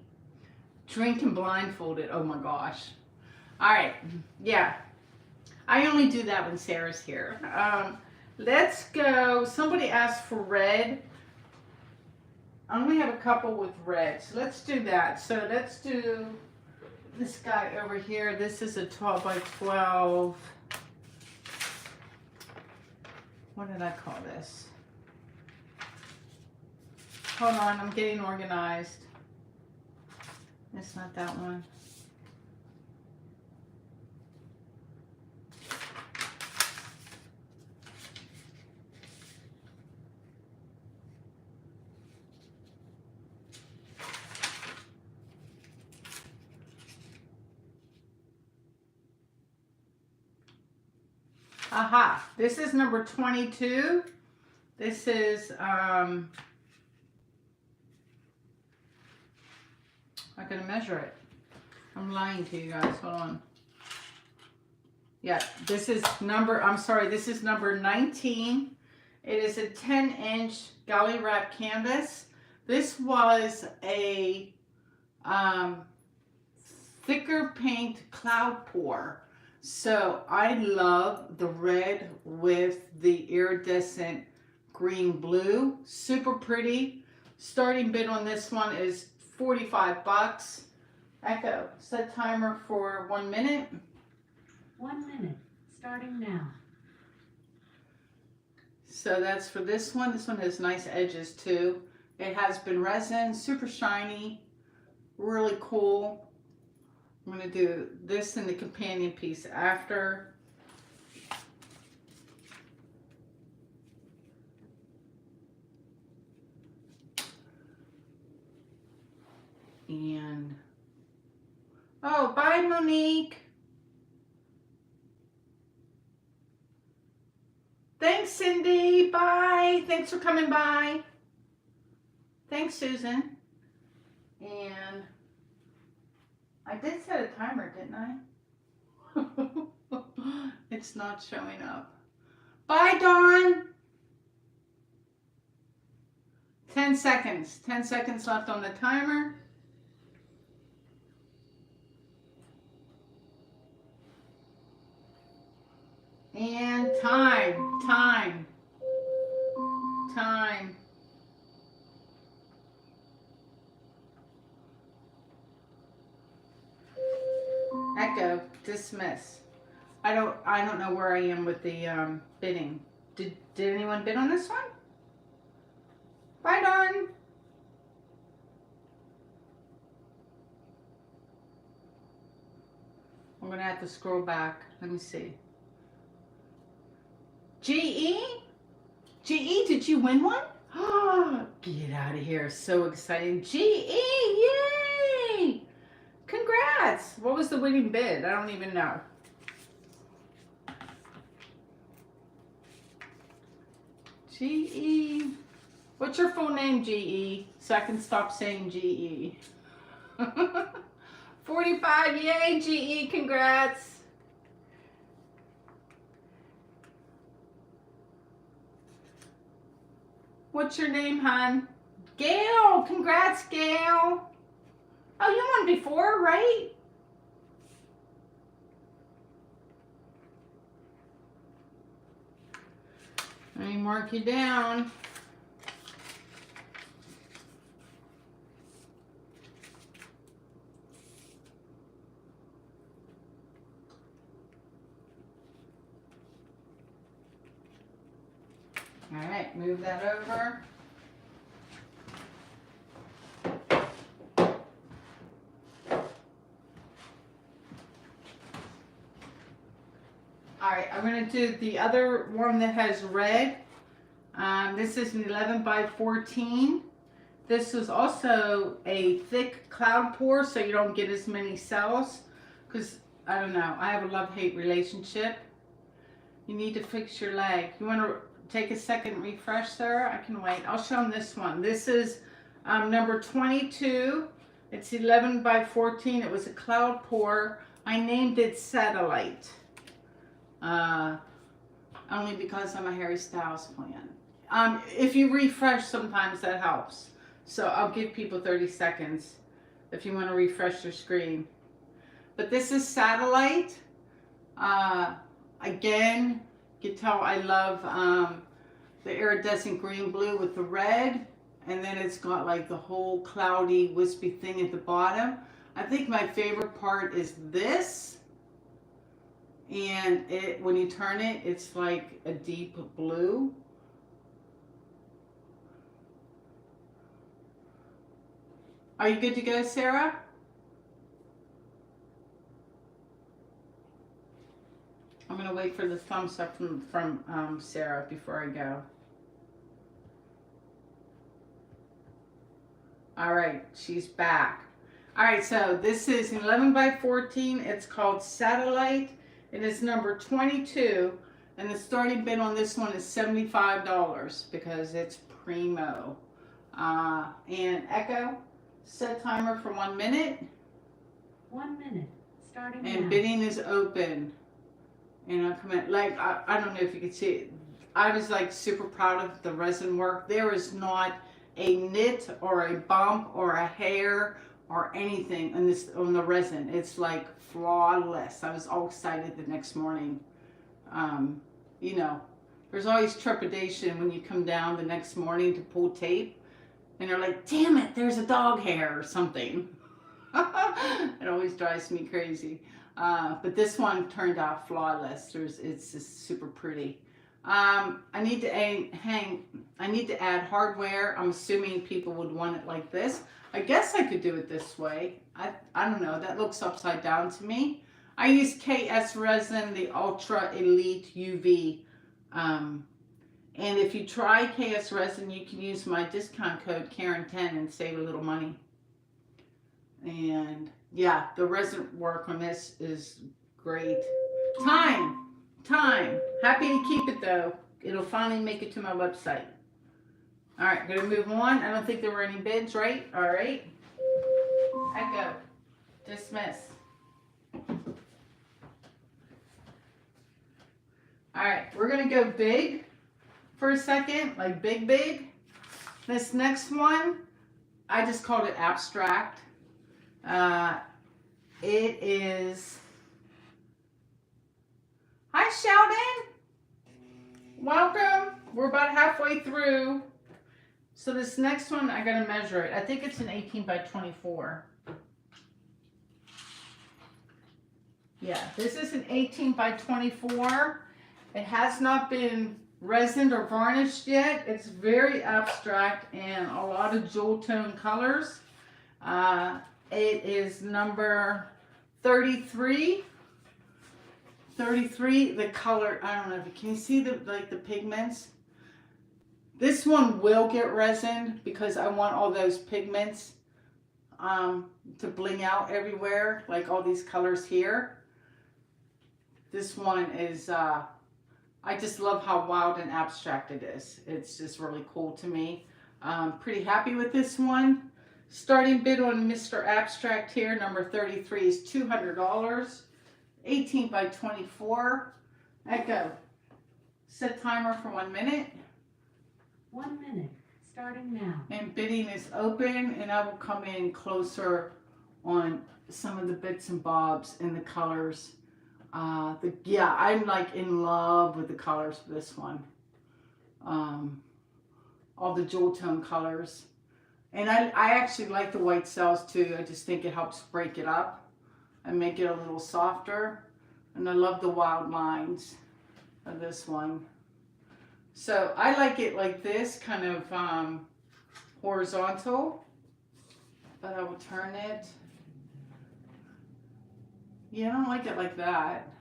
Drinking blindfolded. Oh my gosh. All right. Yeah. I only do that when Sarah's here. Let's go. Somebody asked for red. I only have a couple with red, so let's do that. So let's do this guy over here. This is a 12 by 12. What did I call this? Hold on, I'm getting organized. It's not that one. Aha, this is number 22. This is, I'm gonna measure it. I'm lying to you guys, hold on. Yeah, this is number, I'm sorry, this is number 19. It is a 10-inch galley wrap canvas. This was a thicker paint cloud pour. So I love the red with the iridescent green blue. Super pretty. Starting bid on this one is 45 bucks. Echo, set timer for 1 minute. 1 minute, starting now. So that's for this one. This one has nice edges too. It has been resin, super shiny, really cool. I'm going to do this in the companion piece after. And, oh, bye Monique. Thanks Cindy, bye. Thanks for coming by. Thanks Susan. And I did set a timer, didn't I? It's not showing up. Bye, Dawn. 10 seconds. 10 seconds left on the timer. And time. Echo, dismiss. I don't know where I am with the bidding. Did anyone bid on this one? Bye, Dawn. I'm gonna have to scroll back. Let me see. GE? GE, did you win one? Get out of here. So exciting. GE, yay! Congrats! What was the winning bid? I don't even know. GE. What's your full name, GE? So I can stop saying GE. 45, yay, GE, congrats. What's your name, hon? Gail, congrats, Gail. Oh, you won before, right? Let me mark you down. All right, move that over. All right, I'm going to do the other one that has red. This is an 11 by 14. This is also a thick cloud pour, so you don't get as many cells. Because, I don't know, I have a love-hate relationship. You need to fix your leg. You want to take a second refresh, sir? I can wait. I'll show them this one. This is number 22. It's 11 by 14. It was a cloud pour. I named it Satellite. Only because I'm a Harry Styles fan. If you refresh, sometimes that helps. So I'll give people 30 seconds if you want to refresh your screen. But this is Satellite. Again, you can tell I love the iridescent green blue with the red. And then it's got like the whole cloudy, wispy thing at the bottom. I think my favorite part is this. And when you turn it, it's like a deep blue. Are you good to go, Sarah? I'm gonna wait for the thumbs up from Sarah before I go. All right, she's back. All right, so this is 11 by 14. It's called Satellite. It is number 22, and the starting bid on this one is $75 because it's primo. And Echo, set timer for 1 minute. 1 minute, starting And now. bidding is open. And I'll come in, like, I don't know if you can see it. I was like super proud of the resin work. There is not a nit or a bump or a hair or anything on the resin. It's like flawless. I was all excited the next morning. You know, there's always trepidation when you come down the next morning to pull tape and they're like, damn it, there's a dog hair or something. It always drives me crazy. But this one turned out flawless. It's just super pretty. I need to add hardware. I'm assuming people would want it like this. I guess I could do it this way. I don't know. That looks upside down to me. I use KS resin, the Ultra Elite UV. And if you try KS resin, you can use my discount code Karen10 and save a little money. And yeah, the resin work on this is great. Time. Happy to keep it though. It'll finally make it to my website. All right, gonna move on. I don't think there were any bids, right? All right. Echo. Dismiss. All right, we're gonna go big for a second, like big. This next one, I just called it abstract. It is. Hi, Sheldon. Welcome. We're about halfway through. So this next one, I gotta measure it. I think it's an 18 by 24. Yeah, this is an 18 by 24. It has not been resined or varnished yet. It's very abstract and a lot of jewel tone colors. It is number 33. 33, the color, I don't know if you can see the pigments. This one will get resined because I want all those pigments to bling out everywhere, like all these colors here. This one is, I just love how wild and abstract it is. It's just really cool to me. Pretty happy with this one. Starting bid on Mr. Abstract here, number 33 is $200. 18 by 24. Echo. Set timer for 1 minute. 1 minute, starting now. And bidding is open, and I will come in closer on some of the bits and bobs and the colors. Yeah, I'm like in love with the colors for this one. All the jewel tone colors. And I actually like the white cells too. I just think it helps break it up and make it a little softer. And I love the wild lines of this one. So I like it like this, kind of horizontal. But I will turn it. Yeah, I don't like it like that.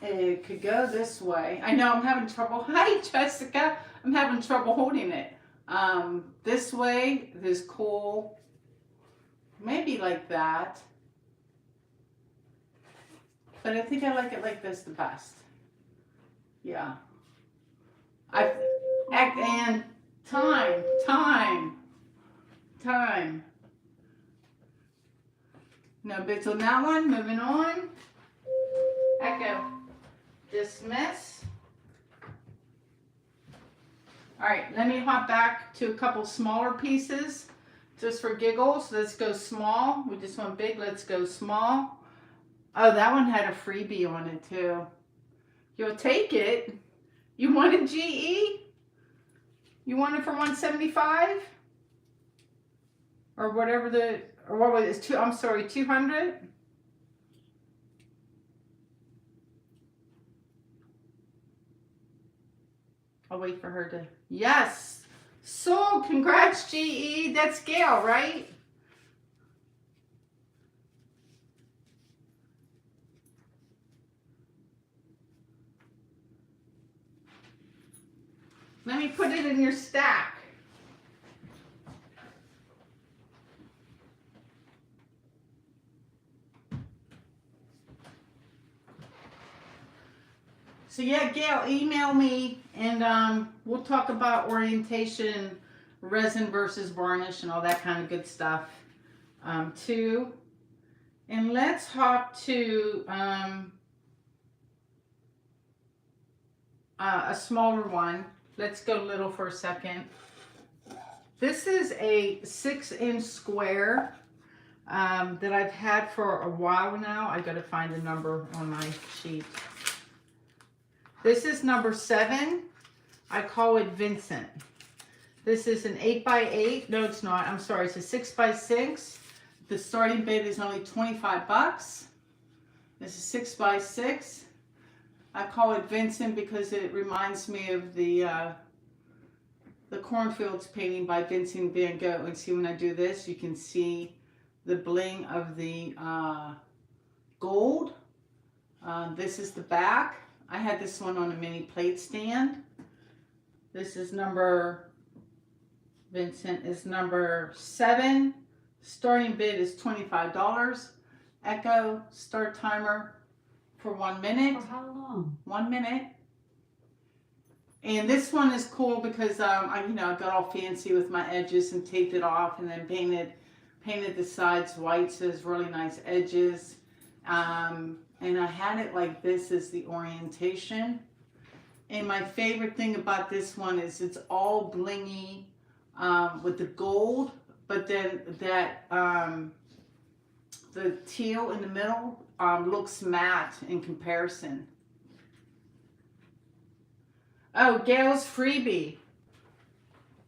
It could go this way. I know I'm having trouble. Hi, Jessica. I'm having trouble holding it. This way is cool. Maybe like that. But I think I like it like this the best. Yeah. And time. No bits on that one. Moving on. Echo. Dismiss. All right, let me hop back to a couple smaller pieces just for giggles. Let's go small. We just went big. Let's go small. Oh, that one had a freebie on it too. You'll take it. You want a GE? You want it for $175? Or whatever what was it? I'm sorry, $200? I'll wait for her to, yes, So, congrats, GE. That's Gail, right? Let me put it in your stack. So yeah, Gail, email me and we'll talk about orientation, resin versus varnish and all that kind of good stuff too. And let's hop to a smaller one. Let's go little for a second. This is a 6-inch square that I've had for a while now. I gotta find the number on my sheet. This is number 7. I call it Vincent. This is an 8x8. No, it's not. I'm sorry. It's a 6x6. The starting bid is only 25 bucks. This is 6x6. I call it Vincent because it reminds me of the cornfields painting by Vincent van Gogh. And see, when I do this, you can see the bling of the gold. This is the back. I had this one on a mini plate stand. This is Vincent is number 7. Starting bid is $25. Echo start timer for 1 minute. For how long? 1 minute. And this one is cool because I got all fancy with my edges and taped it off and then painted the sides white, so there's really nice edges. And I had it like this as the orientation. And my favorite thing about this one is it's all blingy with the gold, but then that the teal in the middle looks matte in comparison. Oh, Gail's freebie,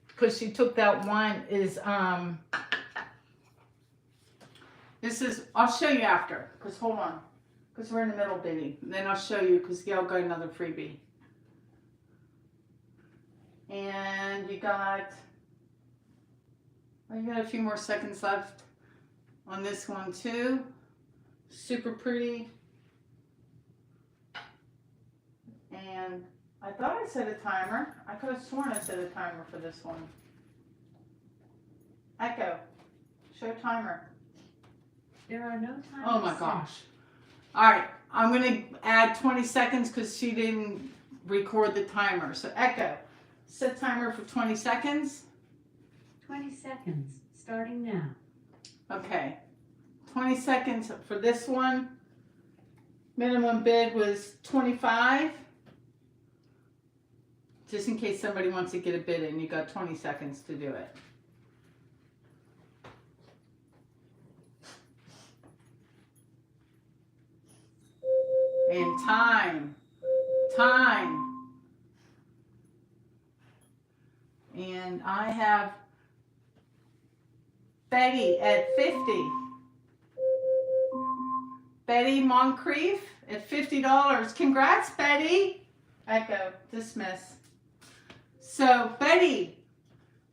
because she took that one, is this is, I'll show you after, because hold on. Because we're in the middle bidding. And then I'll show you because Gail got another freebie. And you got a few more seconds left on this one too. Super pretty. And I thought I set a timer. I could have sworn I set a timer for this one. Echo, show timer. There are no timers. Oh my gosh. All right, I'm going to add 20 seconds because she didn't record the timer. So Echo, set timer for 20 seconds. 20 seconds, starting now. Okay, 20 seconds for this one. Minimum bid was 25. Just in case somebody wants to get a bid in, you got 20 seconds to do it. And time. And I have Betty at 50. Betty Moncrief at $50. Congrats, Betty. Echo, dismiss. So Betty,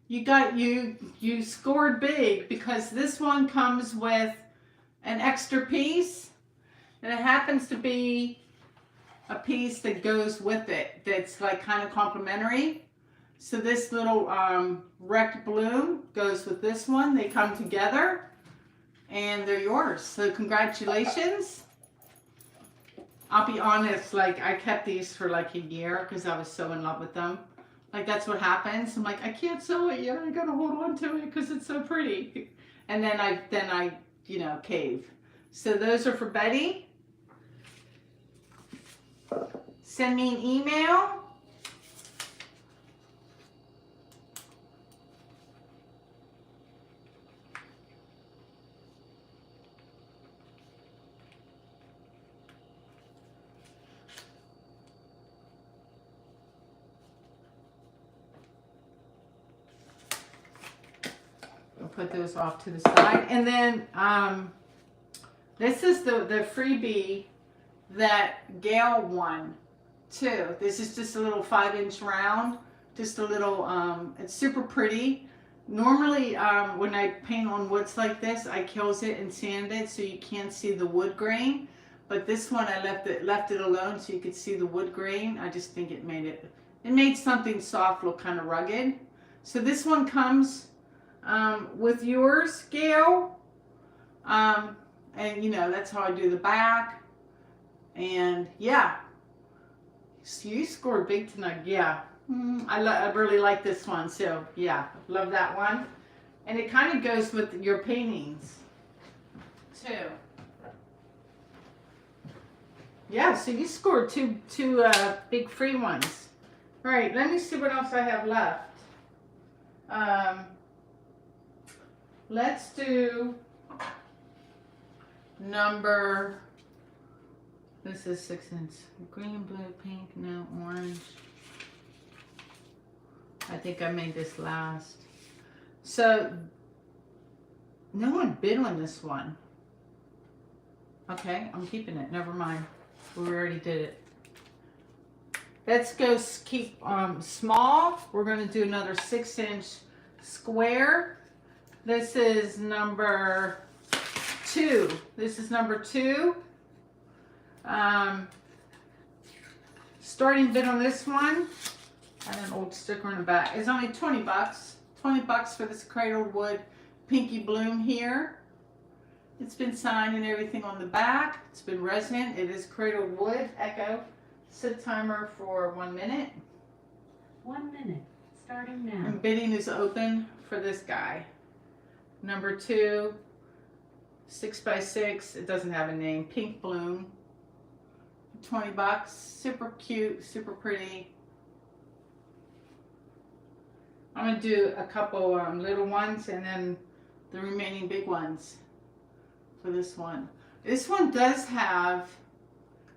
you scored big because this one comes with an extra piece. And it happens to be a piece that goes with it that's like kind of complimentary. So this little wrecked bloom goes with this one. They come together and they're yours. So congratulations. I'll be honest, like I kept these for like a year because I was so in love with them. Like that's what happens. I'm like, I can't sew it yet. I gotta hold on to it because it's so pretty. And then I cave. So those are for Betty. Send me an email. We'll put those off to the side. And then this is the freebie that Gail won too. This is just a little 5-inch round. Just a little, it's super pretty. Normally, when I paint on woods like this, I kills it and sand it so you can't see the wood grain. But this one, I left it alone so you could see the wood grain. I just think it made something soft look kind of rugged. So this one comes with yours, Gail. And you know, that's how I do the back. And yeah, so you scored big tonight. Yeah, I really like this one. So yeah, love that one. And it kind of goes with your paintings too. Yeah, so you scored two big free ones. All right, let me see what else I have left. Let's do number, this is 6 inch. Green, blue, pink, no, orange. I think I made this last. So, no one bid on this one. Okay, I'm keeping it. Never mind. We already did it. Let's go keep small. We're going to do another 6 inch square. This is number 2. This is number 2. Starting bid on this one. I had an old sticker on the back. It's only 20 bucks. 20 bucks for this cradled wood pinky bloom here. It's been signed and everything on the back. It's been resin. It is cradled wood. Echo. Set timer for 1 minute. 1 minute, starting now. And bidding is open for this guy. Number 2, 6x6. It doesn't have a name. Pink bloom. 20 bucks. Super cute. Super pretty. I'm going to do a couple little ones and then the remaining big ones for this one. This one does have,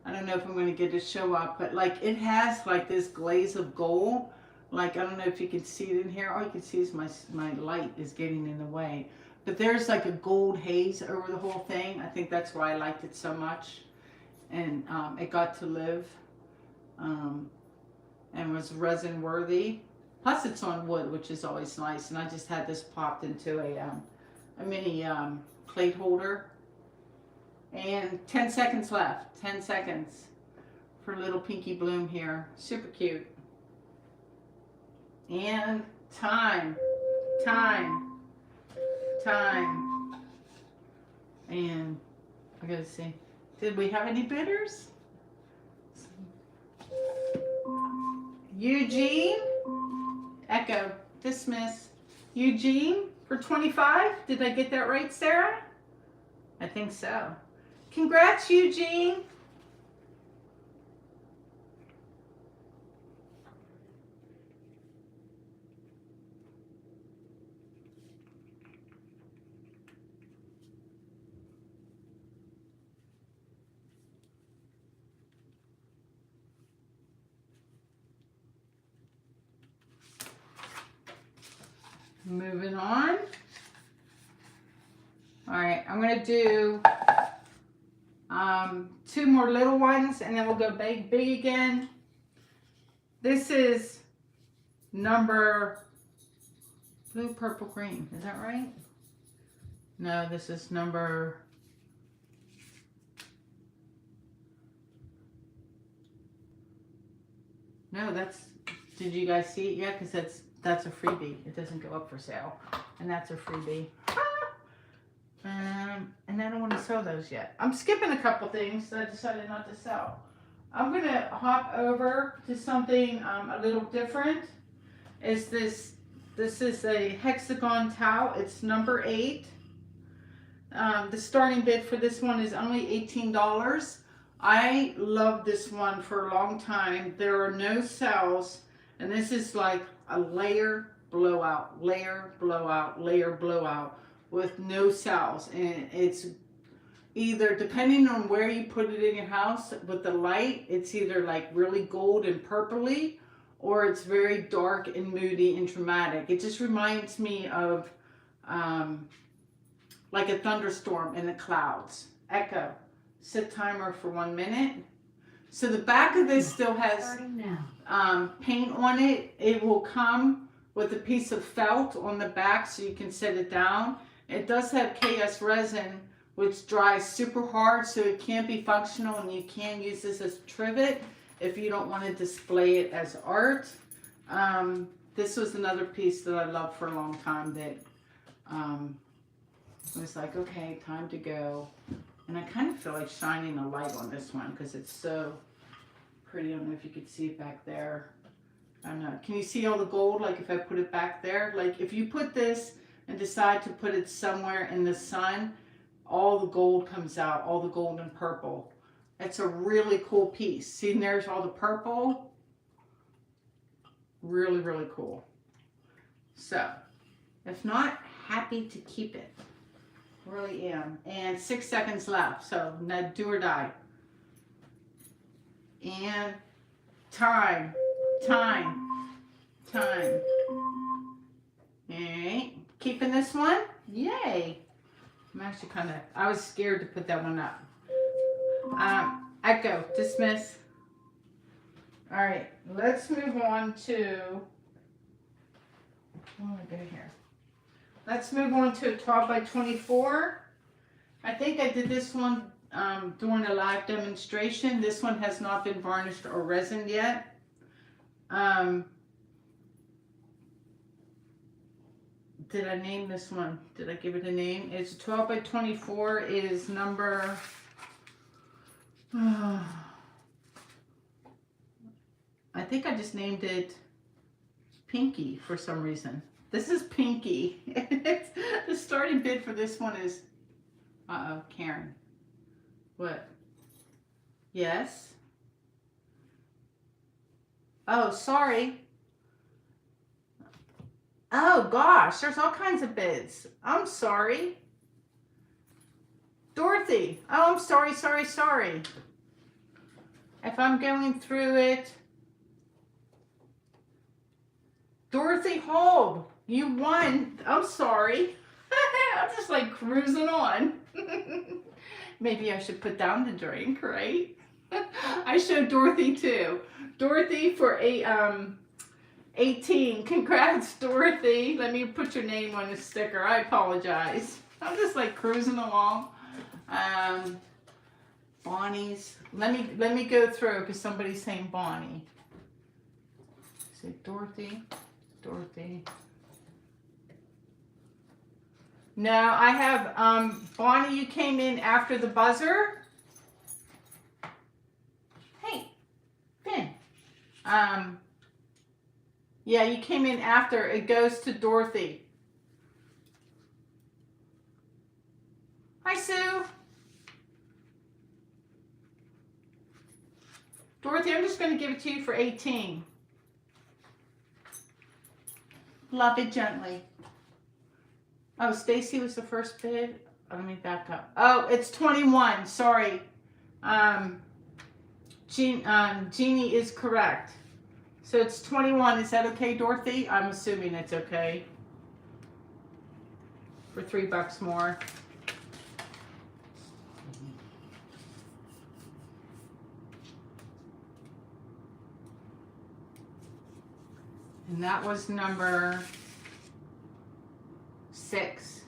I don't know if I'm going to get it to show up, but like it has like this glaze of gold. Like, I don't know if you can see it in here. All you can see is my light is getting in the way. But there's like a gold haze over the whole thing. I think that's why I liked it so much. And it got to live and was resin worthy. Plus it's on wood, which is always nice. And I just had this popped into a mini plate holder. And 10 seconds left. 10 seconds for little pinky bloom here. Super cute. And time. And I gotta see. Did we have any bidders? Eugene. Echo. Dismiss. Eugene for 25. Did I get that right, Sarah? I think so. Congrats, Eugene. Moving on. All right, I'm gonna do 2 more little ones and then we'll go big again. This is number blue, purple, green. Is that right? No, this is number did you guys see it yet? Because that's a freebie. It doesn't go up for sale. And that's a freebie. And I don't want to sell those yet. I'm skipping a couple things that I decided not to sell. I'm going to hop over to something a little different. This is a hexagon towel. It's number 8. The starting bid for this one is only $18. I love this one for a long time. There are no cells. And this is like a layer blowout, layer blowout, layer blowout with no cells. And it's either, depending on where you put it in your house with the light, it's either like really gold and purpley, or it's very dark and moody and dramatic. It just reminds me of like a thunderstorm in the clouds. Echo. Set timer for 1 minute. So the back of this still has Starting now. paint on it. It will come with a piece of felt on the back so you can set it down. It does have KS resin, which dries super hard, so it can be functional, and you can use this as trivet if you don't want to display it as art. This was another piece that I loved for a long time that was like, okay, time to go. And I kind of feel like shining a light on this one because it's so pretty. I don't know if you could see it back there. I don't know. Can you see all the gold? Like if I put it back there, like if you put this and decide to put it somewhere in the sun, all the gold comes out, all the gold and purple. It's a really cool piece. See, and there's all the purple. Really, really cool. So, if not, happy to keep it. Really am. And 6 seconds left. So, now do or die. And time. Alright. Keeping this one? Yay. I'm actually I was scared to put that one up. Echo. Dismiss. Alright. Let's move on to... What do I go here? Let's move on to a 12 by 24. I think I did this one during a live demonstration. This one has not been varnished or resined yet. Did I name this one? Did I give it a name? It's 12 by 24. It is number... I think I just named it Pinky for some reason. This is Pinky. The starting bid for this one is... Uh-oh, Karen. What? Yes? Oh, sorry. Oh, gosh, there's all kinds of bids. I'm sorry. Dorothy. Oh, I'm sorry. If I'm going through it... Dorothy, hold. You won. I'm sorry. I'm just like cruising on. Maybe I should put down the drink, right? I showed Dorothy too. Dorothy for 18. Congrats, Dorothy. Let me put your name on the sticker. I apologize. I'm just like cruising along. Bonnie's. Let me go through because somebody's saying Bonnie. Say Dorothy. No, I have Bonnie, you came in after the buzzer. Hey, Finn. Yeah, you came in after. It goes to Dorothy. Hi, Sue. Dorothy, I'm just going to give it to you for 18. Love it gently. Oh, Stacy was the first bid. Oh, let me back up. Oh, it's 21. Sorry. Jeannie is correct. So it's 21. Is that okay, Dorothy? I'm assuming it's okay. For $3 more. And that was number 6.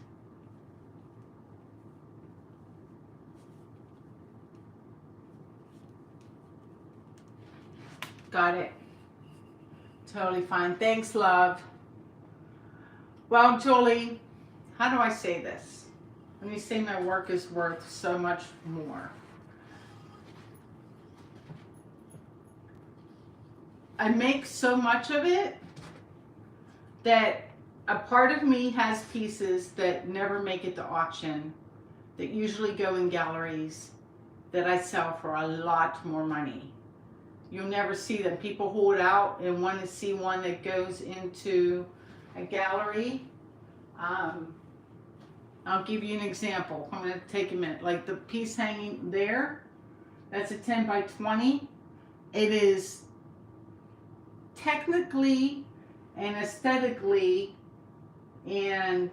Got it. Totally fine. Thanks, love. Well, Julie, how do I say this? Let me say my work is worth so much more. I make so much of it that a part of me has pieces that never make it to auction, that usually go in galleries, that I sell for a lot more money. You'll never see them. People hold out and want to see one that goes into a gallery. I'll give you an example. I'm going to take a minute. Like the piece hanging there, that's a 10 by 20. It is technically and aesthetically and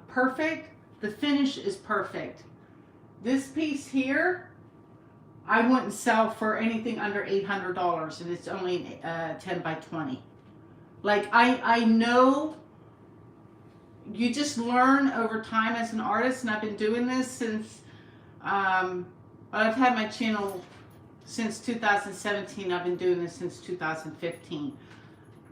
perfect. The finish is perfect. This piece here, I wouldn't sell for anything under $800, and it's only 10 by 20. Like, I know you just learn over time as an artist, and I've been doing this since, I've had my channel since 2017. I've been doing this since 2015.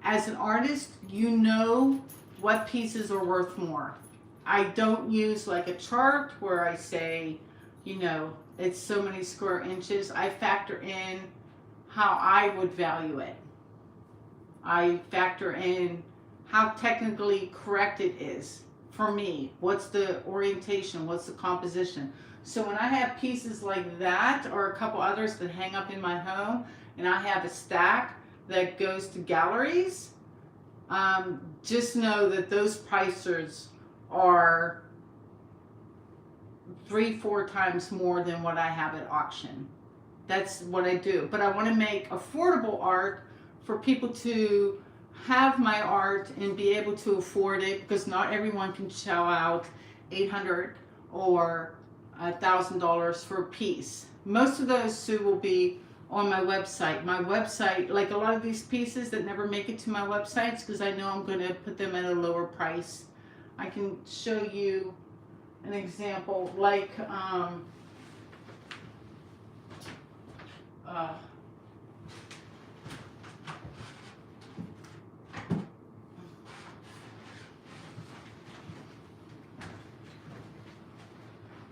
As an artist, you know what pieces are worth more. I don't use like a chart where I say, you know, it's so many square inches. I factor in how I would value it. I factor in how technically correct it is for me. What's the orientation? What's the composition? So when I have pieces like that, or a couple others that hang up in my home, and I have a stack that goes to galleries, just know that those prices are 3-4 times more than what I have at auction. That's what I do. But I want to make affordable art for people to have my art and be able to afford it, because not everyone can shell out $800 or $1,000 for a piece. Most of those, Sue, will be on my website. My website, like a lot of these pieces that never make it to my websites, because I know I'm going to put them at a lower price. I can show you an example, like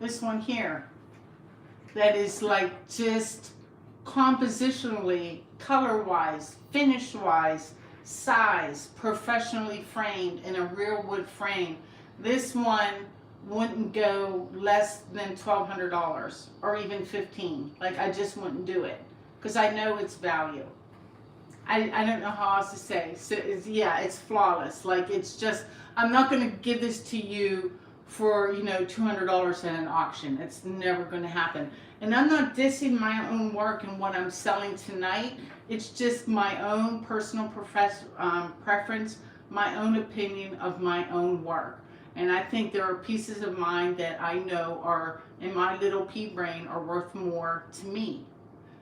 this one here, that is like just compositionally, color-wise, finish-wise, size, professionally framed in a real wood frame. This one wouldn't go less than $1,200 or even $1,500. Like, I just wouldn't do it because I know its value. I don't know how else to say. So it's flawless. Like, it's just, I'm not going to give this to you for, you know, $200 at an auction. It's never going to happen. And I'm not dissing my own work and what I'm selling tonight. It's just my own personal preference, my own opinion of my own work. And I think there are pieces of mine that I know are, in my little pea brain, are worth more to me.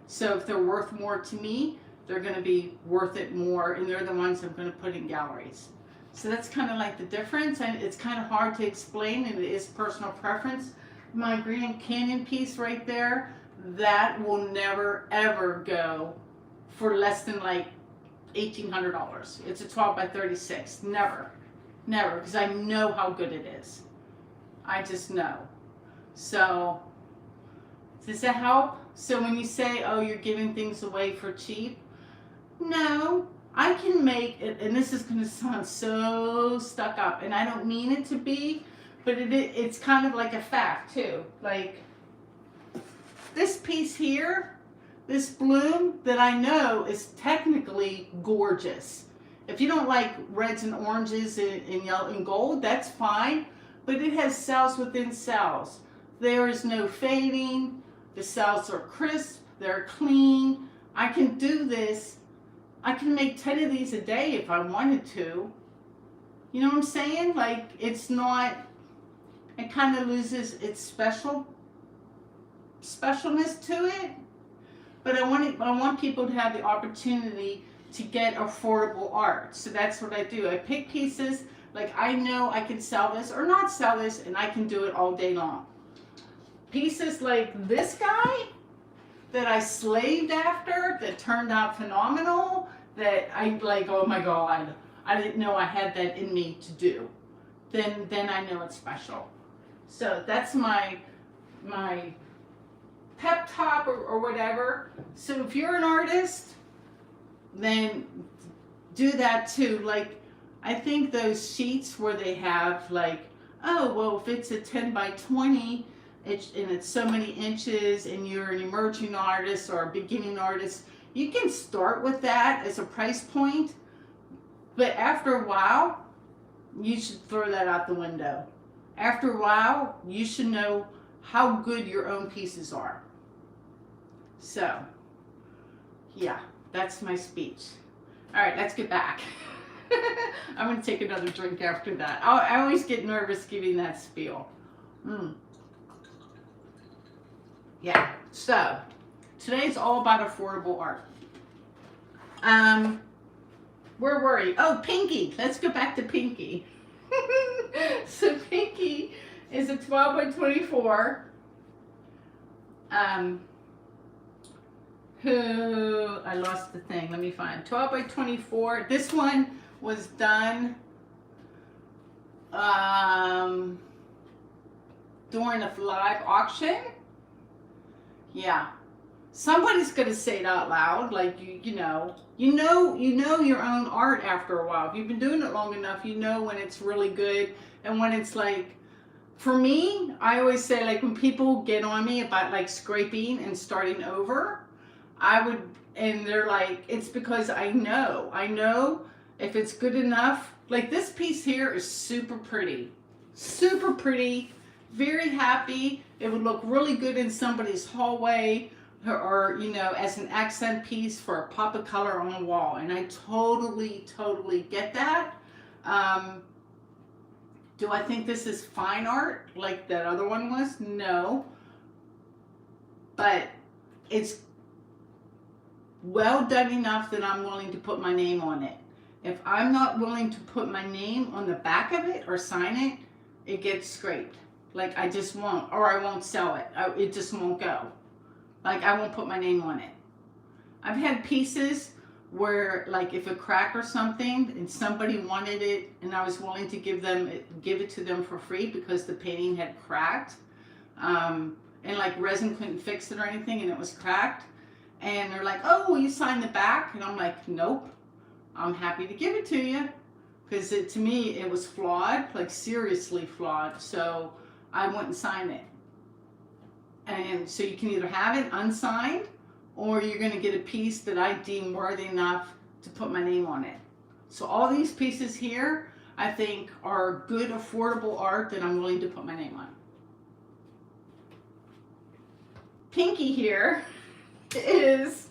So if they're worth more to me, they're going to be worth it more, and they're the ones I'm going to put in galleries. So that's kind of like the difference, and it's kind of hard to explain, and it is personal preference. My Grand Canyon piece right there, that will never ever go for less than like $1,800. It's a 12 by 36. Never, because I know how good it is. I just know. So does that help? So when you say, oh, you're giving things away for cheap, no, I can make it, and this is going to sound so stuck up, and I don't mean it to be, but it's kind of like a fact too. Like this piece here, this bloom that I know is technically gorgeous. If you don't like reds and oranges and yellow and gold, that's fine, but it has cells within cells. There is no fading. The cells are crisp. They're clean. I can do this. I can make 10 of these a day if I wanted to. You know what I'm saying? Like, it's not, it kind of loses its specialness to it. But I want people to have the opportunity to get affordable art. So that's what I do. I pick pieces, like I know I can sell this or not sell this, and I can do it all day long. Pieces like this guy that I slaved after, that turned out phenomenal, that I like, oh my God, I didn't know I had that in me to do. Then I know it's special. So that's my pep talk or whatever. So if you're an artist, then do that too. Like, I think those sheets where they have like, oh, well, if it's a 10 by 20, and it's so many inches, and you're an emerging artist or a beginning artist, you can start with that as a price point, but after a while, you should throw that out the window. After a while, you should know how good your own pieces are. So, yeah, that's my speech. All right, let's get back. I'm going to take another drink after that. I always get nervous giving that spiel. Yeah, so Today's all about affordable art. Where were you? Oh, Pinky. Let's go back to Pinky. So Pinky is a 12 by 24. Who, I lost the thing. Let me find 12 by 24. This one was done during a live auction. Yeah. Somebody's gonna say it out loud, like you know your own art after a while. If you've been doing it long enough, you know when it's really good and when it's like. For me, I always say, like, when people get on me about like scraping and starting over, and they're like, it's because I know if it's good enough. Like this piece here is super pretty, very happy. It would look really good in somebody's hallway or as an accent piece for a pop of color on the wall. And I totally get that. Do I think this is fine art like that other one was? No. But it's well done enough that I'm willing to put my name on it. If I'm not willing to put my name on the back of it or sign it, it gets scraped. Like I just won't, or I won't sell it. It just won't go. Like I won't put my name on it. I've had pieces where, like, if it cracked or something and somebody wanted it and I was willing to give it to them for free because the painting had cracked, and like resin couldn't fix it or anything and it was cracked, and they're like, oh, will you sign the back? And I'm like, nope, I'm happy to give it to you, because to me it was flawed, like seriously flawed, so I wouldn't sign it. And so you can either have it unsigned, or you're going to get a piece that I deem worthy enough to put my name on it. So all these pieces here, I think, are good, affordable art that I'm willing to put my name on. Pinky here is,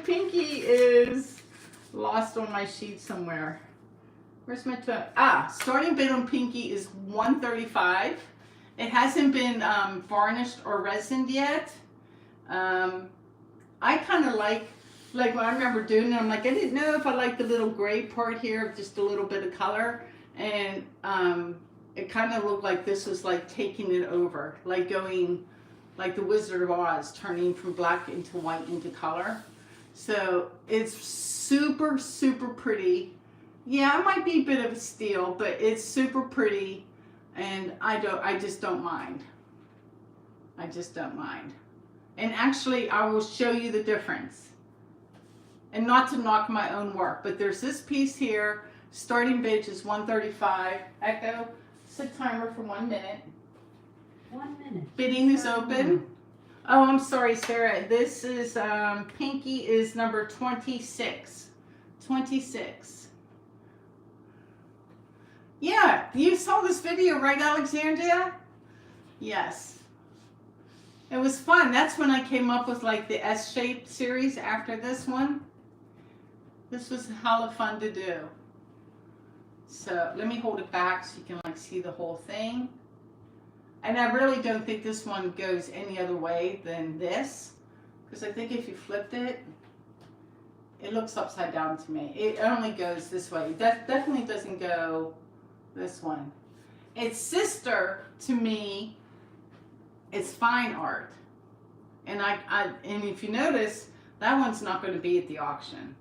Pinky is lost on my sheet somewhere. Where's my starting bid on Pinky is $135. It hasn't been varnished or resined yet. I kind of like when I remember doing it, I'm like, I didn't know if I liked the little gray part here, just a little bit of color, and it kind of looked like this was like taking it over, like going, like the Wizard of Oz, turning from black into white into color. So it's super pretty. Yeah, it might be a bit of a steal, but it's super pretty, and I just don't mind. I just don't mind. And actually, I will show you the difference. And not to knock my own work, but there's this piece here. Starting bid is $135. Echo, set timer for 1 minute. 1 minute. Bidding is open. Oh, I'm sorry, Sarah. This is, Pinky is number 26. 26. Yeah, you saw this video, right, Alexandria? Yes. It was fun. That's when I came up with like the S-shaped series after this one. This was hella fun to do. So let me hold it back so you can like see the whole thing. And I really don't think this one goes any other way than this, because I think if you flipped it, it looks upside down to me. It only goes this way. It definitely doesn't go this one. Its sister, to me, it's fine art, and and if you notice, that one's not going to be at the auction,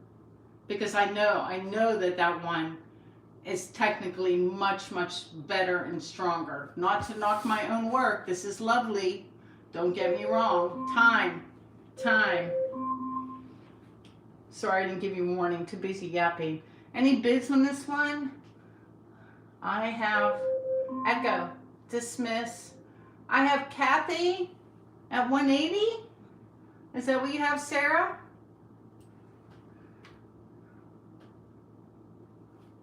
because I know that one is technically much better and stronger. Not to knock my own work, this is lovely, don't get me wrong. Time. Sorry I didn't give you a warning, too busy yapping. Any bids on this one? I have Echo, dismiss. I have Kathy at 180. Is that what you have, Sarah?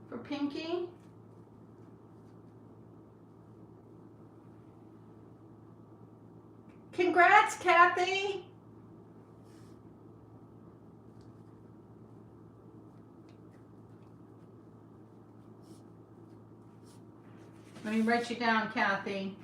For Pinky? Congrats, Kathy. Let me write you down, Kathy.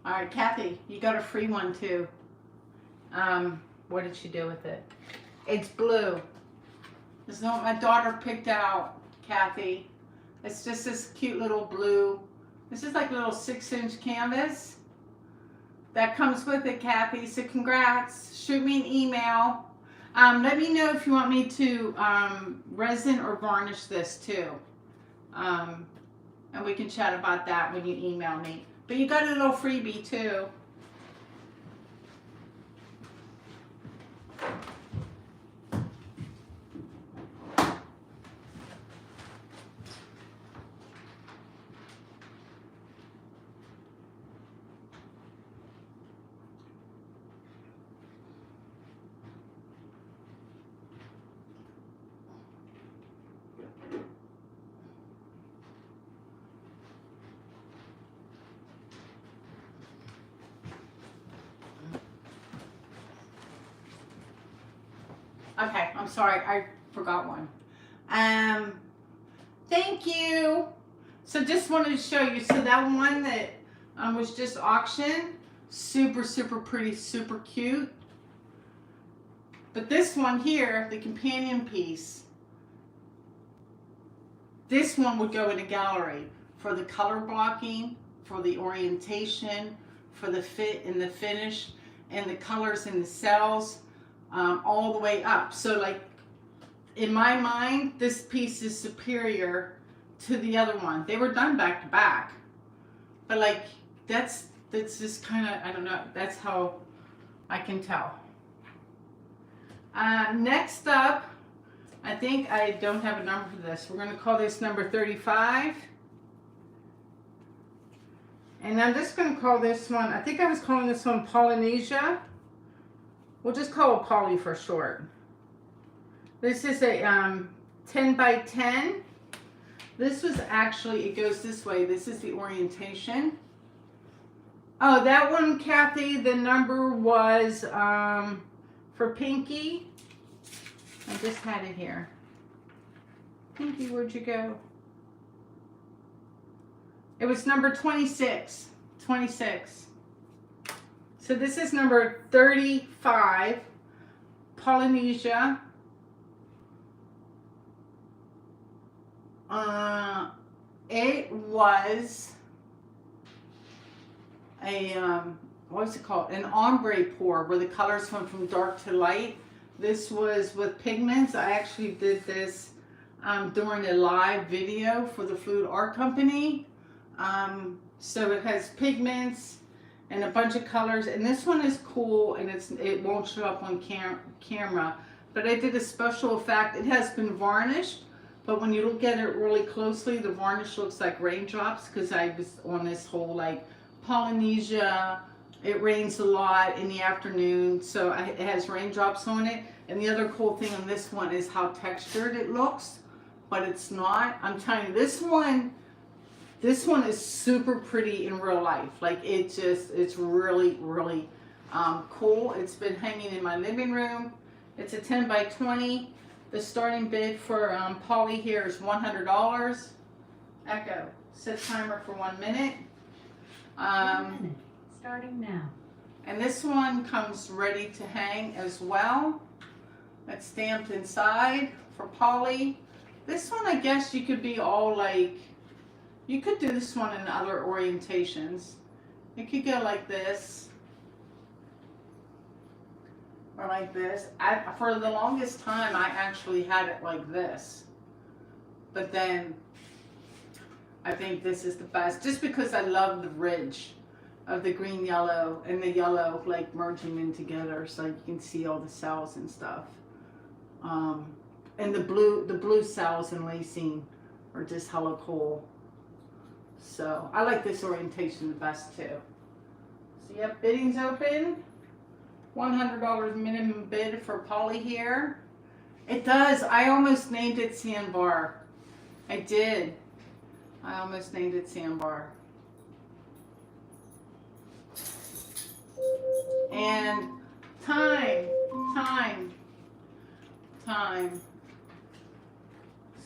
All right, Kathy, you got a free one too. What did she do with it? It's blue. This is what my daughter picked out, Kathy. It's just this cute little blue. This is like a little 6-inch canvas. That comes with it, Kathy. So congrats. Shoot me an email. Let me know if you want me to resin or varnish this too. And we can chat about that when you email me. But you got a little freebie too. Okay, I'm sorry, I forgot one. Thank you. So just wanted to show you. So that one that was just auctioned, super, super pretty, super cute. But this one here, the companion piece, this one would go in a gallery for the color blocking, for the orientation, for the fit and the finish, and the colors in the cells. All the way up. So like in my mind, this piece is superior to the other one. They were done back to back, but like that's just kind of, I don't know, that's how I can tell. Next up, I think I don't have a number for this. We're going to call this number 35. And I'm just going to call this one, I think I was calling this one Polynesia. We'll just call it Polly for short. This is a 10 by 10. This was actually, it goes this way. This is the orientation. Oh, that one, Kathy, the number was for Pinky. I just had it here. Pinky, where'd you go? It was number 26. 26. So this is number 35, Polynesia. It was a, what's it called? An ombre pour where the colors went from dark to light. This was with pigments. I actually did this during a live video for the Food Art Company. So it has pigments and a bunch of colors, and this one is cool, and it won't show up on camera, but I did a special effect. It has been varnished, but when you look at it really closely, the varnish looks like raindrops, because I was on this whole like Polynesia, it rains a lot in the afternoon, so it has raindrops on it. And the other cool thing on this one is how textured it looks, but it's not. I'm telling you, this one is super pretty in real life. Like it's really, really cool. It's been hanging in my living room. It's a 10 by 20. The starting bid for Polly here is $100. Echo, set timer for 1 minute. 1 minute, starting now. And this one comes ready to hang as well. It's stamped inside for Polly. This one, I guess you could be all like, you could do this one in other orientations. It could go like this. Or like this. For the longest time, I actually had it like this. But then, I think this is the best. Just because I love the ridge of the green yellow and the yellow like merging in together, so you can see all the cells and stuff. And the blue cells and lacing are just hella cool. So I like this orientation the best too. So yep, bidding's open. $100 minimum bid for Polly here. It does. I almost named it Sandbar. I did. I almost named it Sandbar. And time.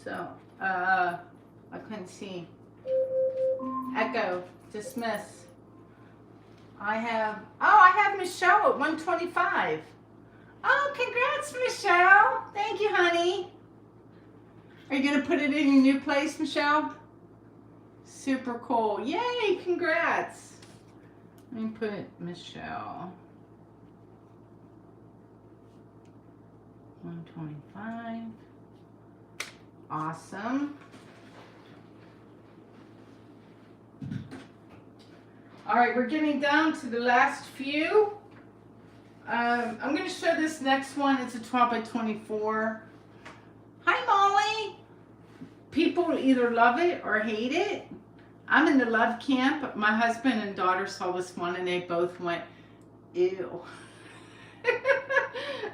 So, I couldn't see. Echo, dismiss. I have Michelle at 125. Oh, congrats, Michelle. Thank you, honey. Are you going to put it in your new place, Michelle? Super cool. Yay, congrats. Let me put Michelle. 125. Awesome. All right, we're getting down to the last few. I'm going to show this next one. It's a 12 by 24. Hi, Molly. People either love it or hate it. I'm in the love camp. My husband and daughter saw this one and they both went, ew.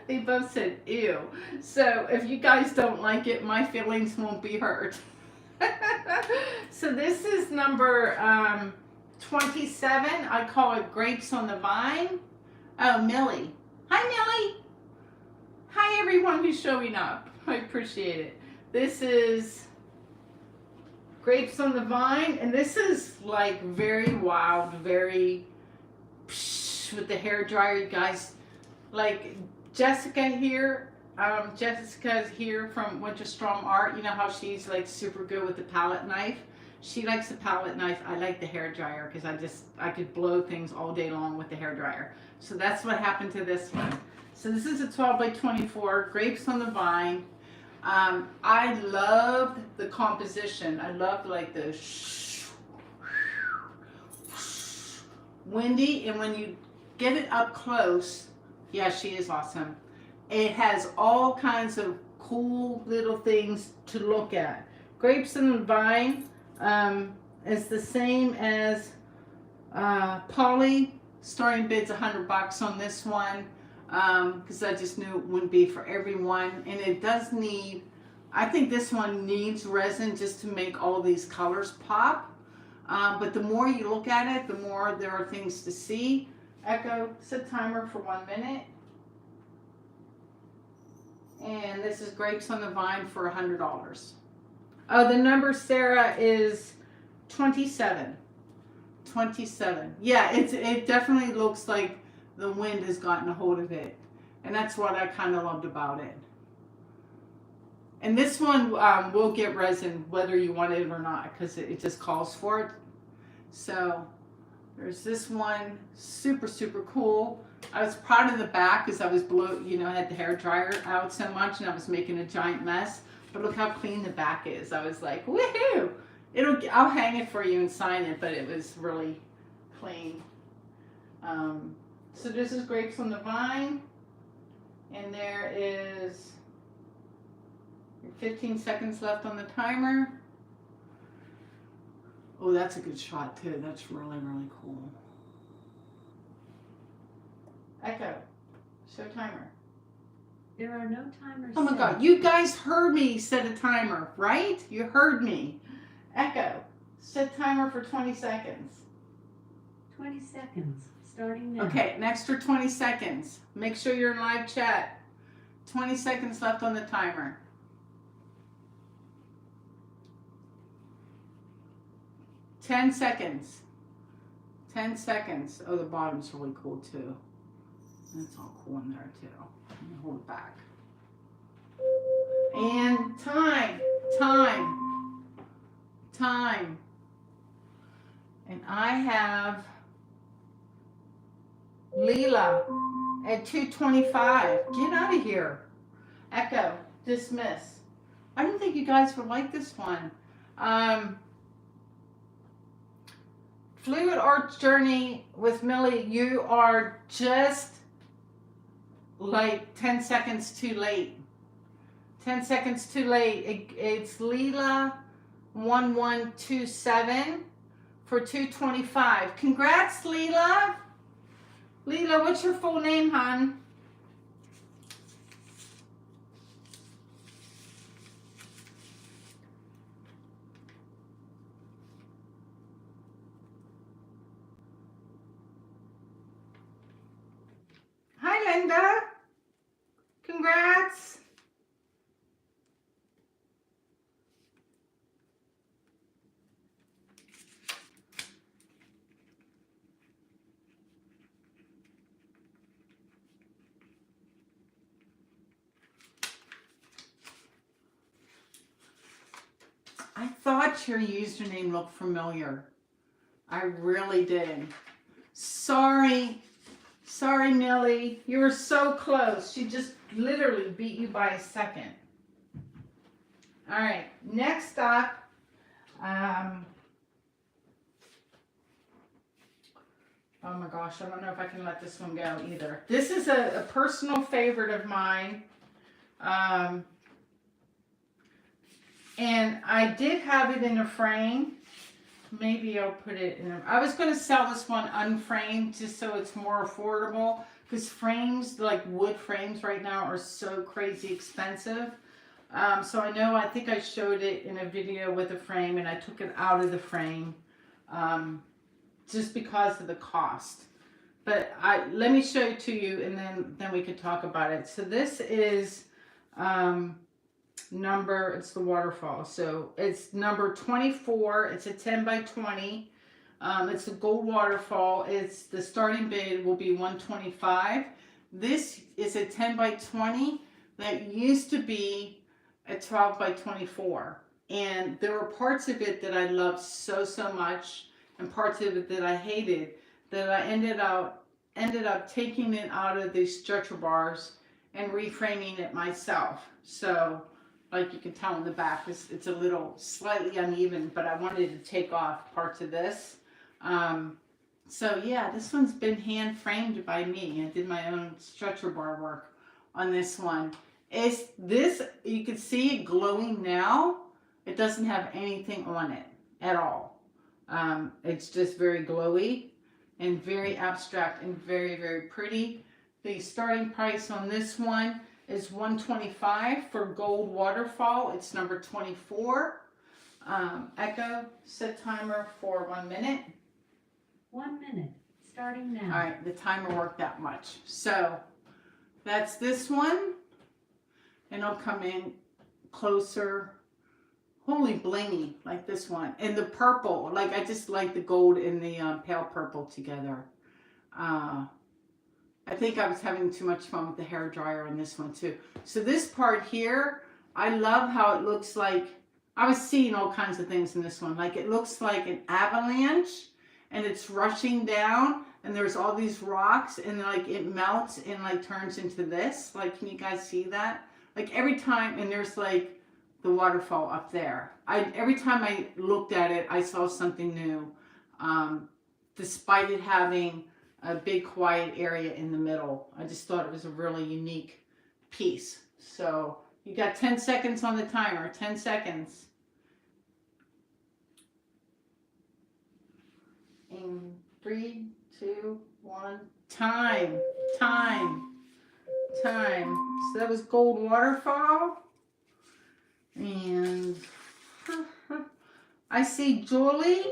They both said, ew. So if you guys don't like it, my feelings won't be hurt. So this is number 27. I call it Grapes on the Vine. Oh, Millie. Hi, Millie. Hi, everyone who's showing up. I appreciate it. This is Grapes on the Vine, and this is like very wild, very with the hair dryer, you guys. Like Jessica here, Jessica's here from Winter Storm Art. You know how she's like super good with the palette knife. She likes the palette knife. I like the hair dryer because I could blow things all day long with the hair dryer. So that's what happened to this one. So this is a 12 by 24, Grapes on the Vine. I loved the composition. I loved like the windy, and when you get it up close, yeah, she is awesome. It has all kinds of cool little things to look at. Grapes on the Vine is the same as Polly. Starting bid's $100 on this one. Because I just knew it wouldn't be for everyone, and it does need, I think this one needs resin just to make all these colors pop, but the more you look at it, the more there are things to see. Echo, set timer for 1 minute, and this is Grapes on the Vine for $100. Oh, the number, Sarah, is 27. 27. Yeah, it definitely looks like the wind has gotten a hold of it, and that's what I kind of loved about it. And this one will get resin whether you want it or not, because it just calls for it. So there's this one, super cool. I was proud of the back because I was I had the hair dryer out so much and I was making a giant mess. But look how clean the back is. I was like, woohoo! I'll hang it for you and sign it, but it was really clean. So this is Grapes on the Vine, and there is 15 seconds left on the timer. Oh, that's a good shot too. That's really cool. Echo, show timer. There are no timers. Oh my God, you guys heard me set a timer, right? You heard me. Echo, set timer for 20 seconds. 20 seconds. Starting now. Okay, an extra 20 seconds. Make sure you're in live chat. 20 seconds left on the timer. 10 seconds. 10 seconds. Oh, the bottom's really cool too. That's all cool in there too. Let me hold it back. And time. And I have Leela at 225. Get out of here. Echo, dismiss. I didn't think you guys would like this one. Fluid Art Journey with Millie, you are just like 10 seconds too late. 10 seconds too late. It's Leela 1127 for 225. Congrats, Leela. Leela, what's your full name, hon? Hi, Linda. Congrats. I thought your username looked familiar. I really did. Sorry. Sorry, Nelly. You were so close. She just literally beat you by a second. All right. Next up, oh my gosh, I don't know if I can let this one go either. This is a personal favorite of mine. And I did have it in a frame. Maybe I'll put it in I was going to sell this one unframed just so it's more affordable. Because frames, like wood frames right now, are so crazy expensive. So I think I showed it in a video with a frame and I took it out of the frame. Just because of the cost. But let me show it to you and then we could talk about it. So this is it's the waterfall. So it's number 24. It's a 10 by 20. It's a gold waterfall. The starting bid will be $125. This is a 10 by 20 that used to be a 12 by 24. And there were parts of it that I loved so much and parts of it that I hated that I ended up taking it out of these stretcher bars and reframing it myself. So like you can tell in the back, it's a little slightly uneven, but I wanted to take off parts of this. So yeah, this one's been hand framed by me. I did my own stretcher bar work on this one. You can see it glowing now. It doesn't have anything on it at all. It's just very glowy and very abstract and very pretty. The starting price on this one is $125 for gold waterfall. It's number 24. Echo, set timer for 1 minute. 1 minute, starting now. All right, the timer worked that much. So that's this one. And I'll come in closer. Holy blingy, like this one. And the purple, like I just like the gold and the pale purple together. I think I was having too much fun with the hair dryer on this one too. So this part here, I love how it looks like, I was seeing all kinds of things in this one. Like it looks like an avalanche and it's rushing down and there's all these rocks and like it melts and like turns into this. Like, can you guys see that? Like every time, and there's like the waterfall up there. Every time I looked at it, I saw something new. Despite it having a big quiet area in the middle. I just thought it was a really unique piece. So you got 10 seconds on the timer. 10 seconds. In 3, 2, 1. Time. So that was gold waterfall. And I see Julie.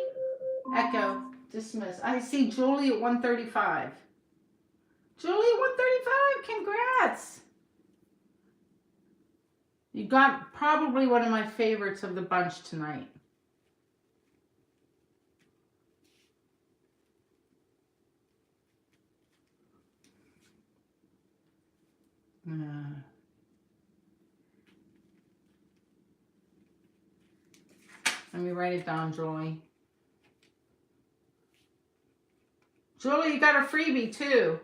Echo. Dismiss. I see Julie at 135. Julie, 135. Congrats. You got probably one of my favorites of the bunch tonight. Let me write it down, Julie. Julie, you got a freebie too.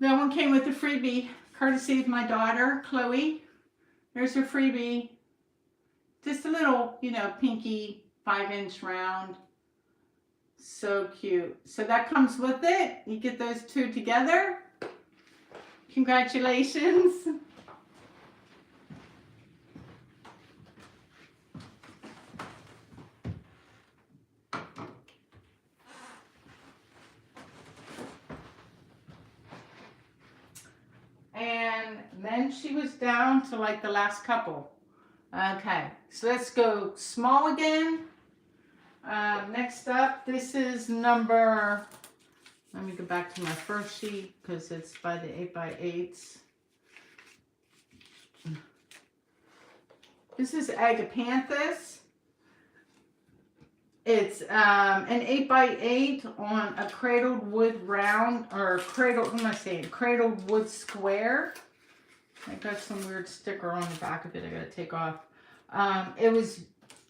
That one came with a freebie, courtesy of my daughter, Chloe. There's her freebie. Just a little, pinky 5-inch round. So cute. So that comes with it. You get those two together. Congratulations. And then she was down to like the last couple. Okay, so let's go small again. Next up, this is number, let me go back to my first sheet because it's by the 8x8s. This is Agapanthus. It's an 8x8 on a cradled wood round, or cradled, what am I saying? Cradled wood square. I got some weird sticker on the back of it I gotta take off. It was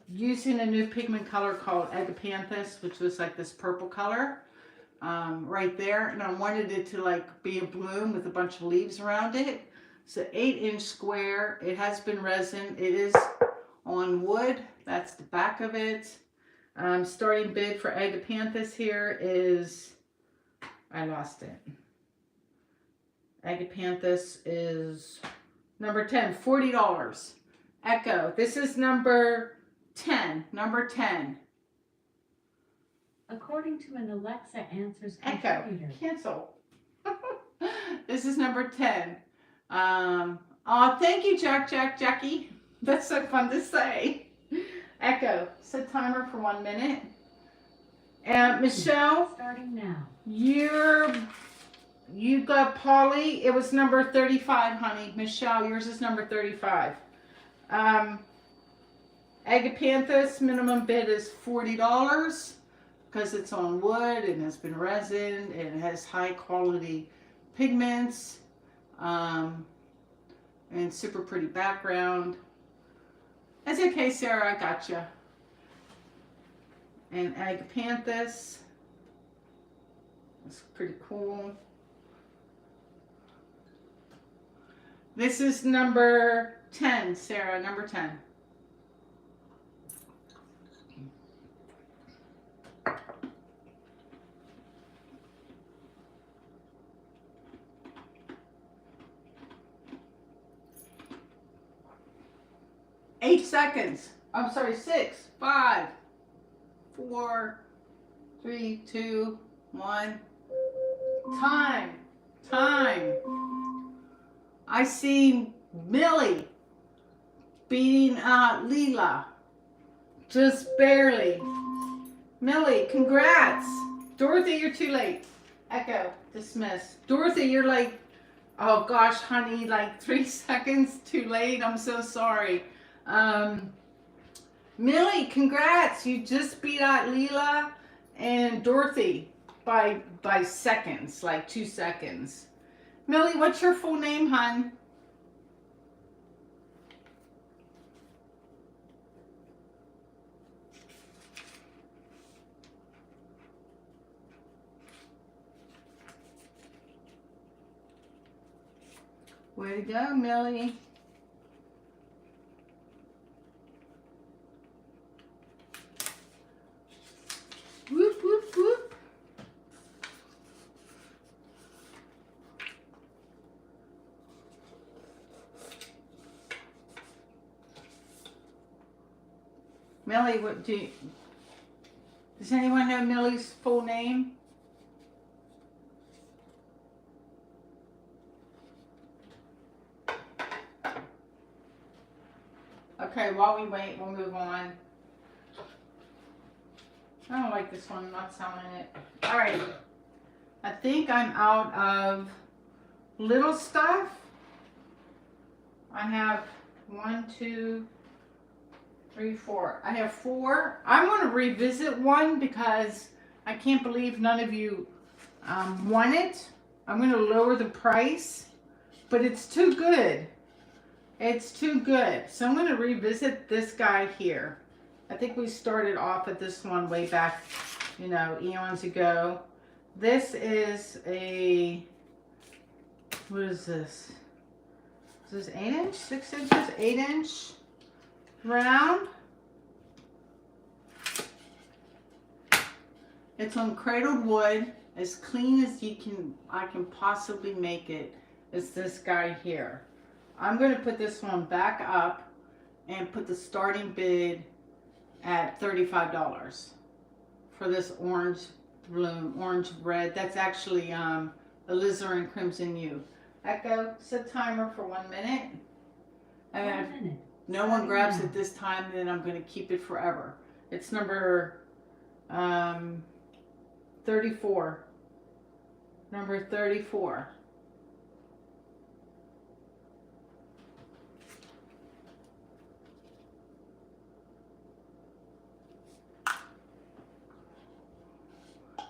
using a new pigment color called Agapanthus, which was like this purple color right there. And I wanted it to like be a bloom with a bunch of leaves around it. It's an 8-inch square. It has been resin. It is on wood. That's the back of it. Starting bid for Agapanthus here is, I lost it. Agapanthus is number 10, $40. Echo, this is number 10, number 10. According to an Alexa Answers Echo, contributor. cancel. This is number 10. Oh, thank you, Jackie. That's so fun to say. Echo, set timer for 1 minute. And Michelle, Starting now. You got Polly. It was number 35, honey. Michelle, yours is number 35. Agapanthus minimum bid is $40 because it's on wood and has been resin and it has high quality pigments and super pretty background. That's okay, Sarah. I got you. And Agapanthus. That's pretty cool. This is number 10, Sarah, number 10. Eight seconds. I'm sorry, 6, 5, 4, 3, 2, 1. Time. I see Millie beating Leela. Just barely. Millie, congrats. Dorothy, you're too late. Echo, dismiss. Dorothy, you're like, oh gosh, honey, like 3 seconds too late. I'm so sorry. Millie, congrats. You just beat out Leela and Dorothy by seconds, like 2 seconds. Millie, what's your full name, hon? Way to go, Millie. Whoop, whoop, whoop. Millie, does anyone know Millie's full name? Okay, while we wait, we'll move on. I don't like this one, I'm not selling it. Alright, I think I'm out of little stuff. I have 1, 2, 3, 4. I have 4. I'm going to revisit one because I can't believe none of you want it. I'm going to lower the price, but it's too good. It's too good. So I'm going to revisit this guy here. I think we started off at this one way back, you know, eons ago. This is a, what is this? Is this 8 inch, 6 inches, 8 inch round? It's on cradled wood, as clean as I can possibly make it. It's this guy here. I'm going to put this one back up and put the starting bid at $35 for this orange bloom, orange red. That's actually alizarin crimson hue. Echo, set timer for 1 minute. And 1 minute. no one grabs it this time, then I'm going to keep it forever. It's number 34. Number 34.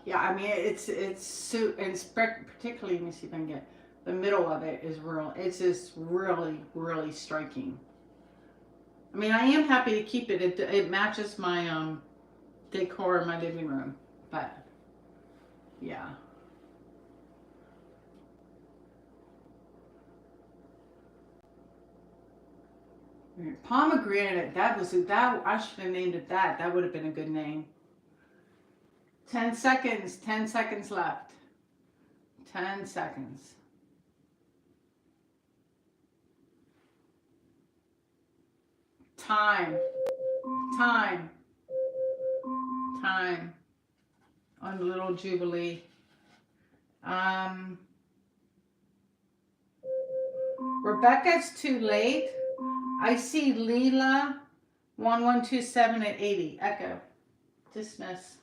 Yeah, I mean, and particularly, let me see if I can get the middle of it is real. It's just really, really striking. I mean, I am happy to keep it. It matches my decor in my living room, but yeah. Pomegranate. That. I should have named it that. That would have been a good name. 10 seconds. 10 seconds left. 10 seconds. Time. Time. Time. On the little Jubilee. Rebecca's too late. I see Leela 1127 at 80. Echo. Dismiss.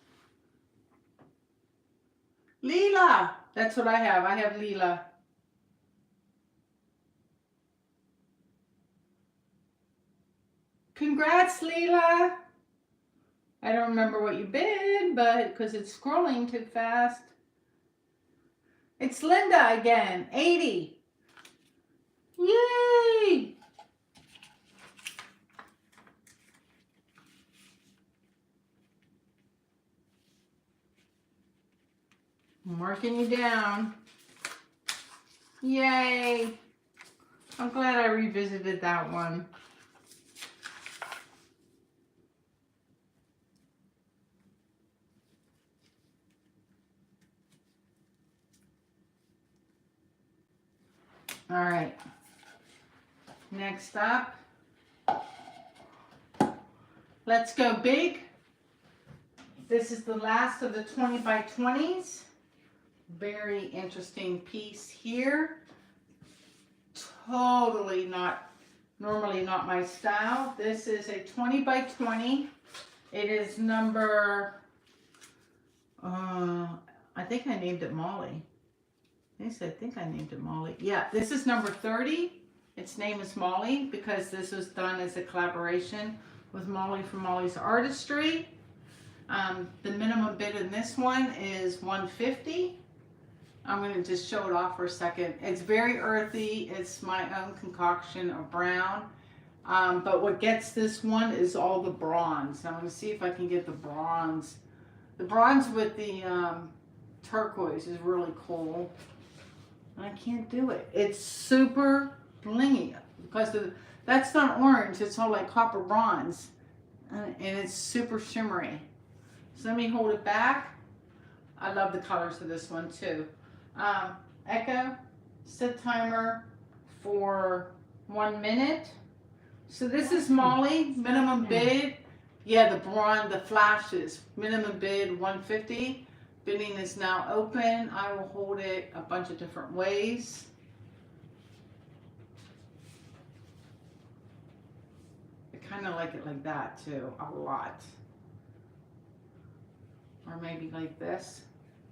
Leela. That's what I have. I have Leela. Congrats, Leela. I don't remember what you bid, but because it's scrolling too fast. It's Linda again. 80. Yay! I'm marking you down. Yay! I'm glad I revisited that one. All right. Next up, let's go big. This is the last of the 20 by 20s. Very interesting piece here. Totally normally not my style. This is a 20 by 20. It is number, I think I named it Molly. I think I named it Molly. Yeah, this is number 30. Its name is Molly because this was done as a collaboration with Molly from Molly's Artistry. The minimum bid in this one is $150. I'm going to just show it off for a second. It's very earthy. It's my own concoction of brown. But what gets this one is all the bronze. I'm going to see if I can get the bronze. The bronze with the turquoise is really cool. I can't do it. It's super blingy because that's not orange. It's all like copper bronze. And it's super shimmery. So let me hold it back. I love the colors of this one too. Echo, set timer for 1 minute. So this is Molly, minimum bid. Yeah, the flashes. Minimum bid 150. Bidding is now open. I will hold it a bunch of different ways. I kind of like it like that too, a lot. Or maybe like this.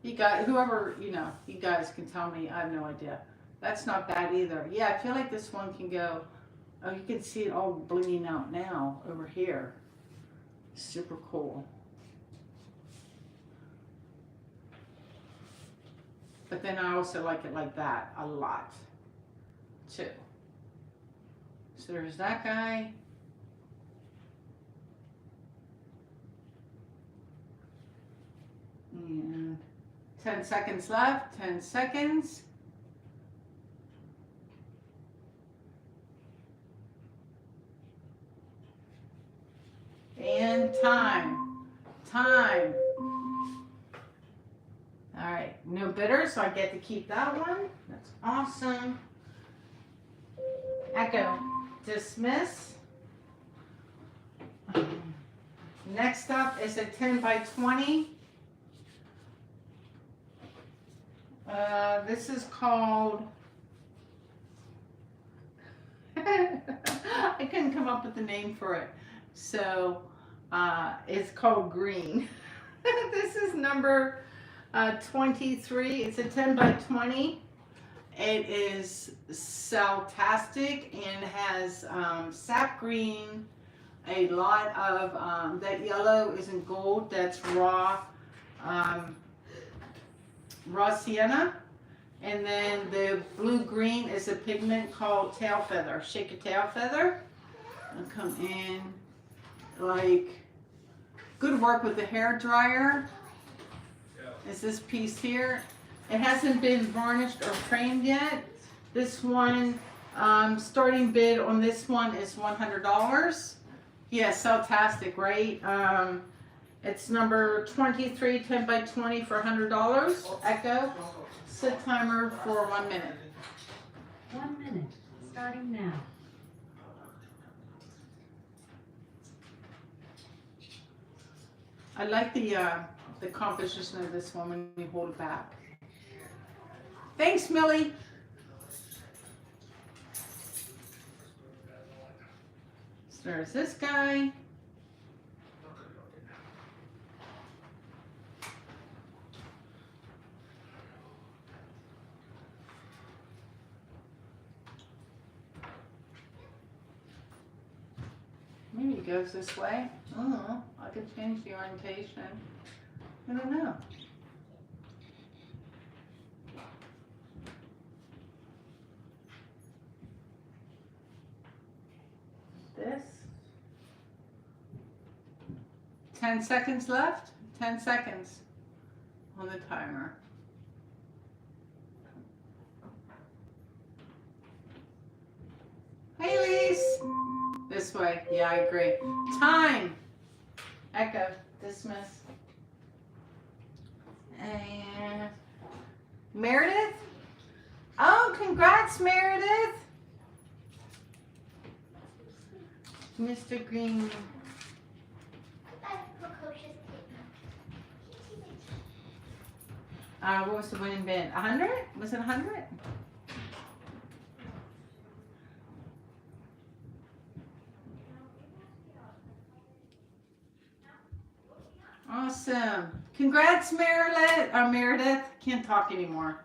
You guys, whoever, you guys can tell me. I have no idea. That's not bad either. Yeah, I feel like this one can go. Oh, you can see it all blinging out now over here. Super cool. But then I also like it like that a lot, too. So there's that guy. And 10 seconds left, 10 seconds. And time. Time. All right, no bidder, so I get to keep that one. That's awesome. Echo, dismiss. Next up is a 10 by 20. This is called, I couldn't come up with a name for it. So it's called Green. This is number 23. It's a 10 by 20. It is Saltastic and has sap green. A lot of that yellow isn't gold. That's raw raw sienna. And then the blue-green is a pigment called tail feather, shaker tail feather. I'll come in, like, good work with the hair dryer. Is this piece here. It hasn't been varnished or framed yet. This one, starting bid on this one is $100. Yeah, so-tastic, right? It's number 23, 10 by 20 for $100. Echo. Set timer for 1 minute. 1 minute, starting now. I like the composition of this one when you hold it back. Thanks, Millie. So there's this guy. Maybe it goes this way. Oh, I could change the orientation. I don't know. This. 10 seconds left. 10 seconds on the timer. Hey, Elise. This way. Yeah, I agree. Time. Echo. Dismiss. And Meredith? Oh, congrats, Meredith. Mr. Green. What was the winning bid? 100? Was it 100? Awesome. Congrats, Meredith. Can't talk anymore.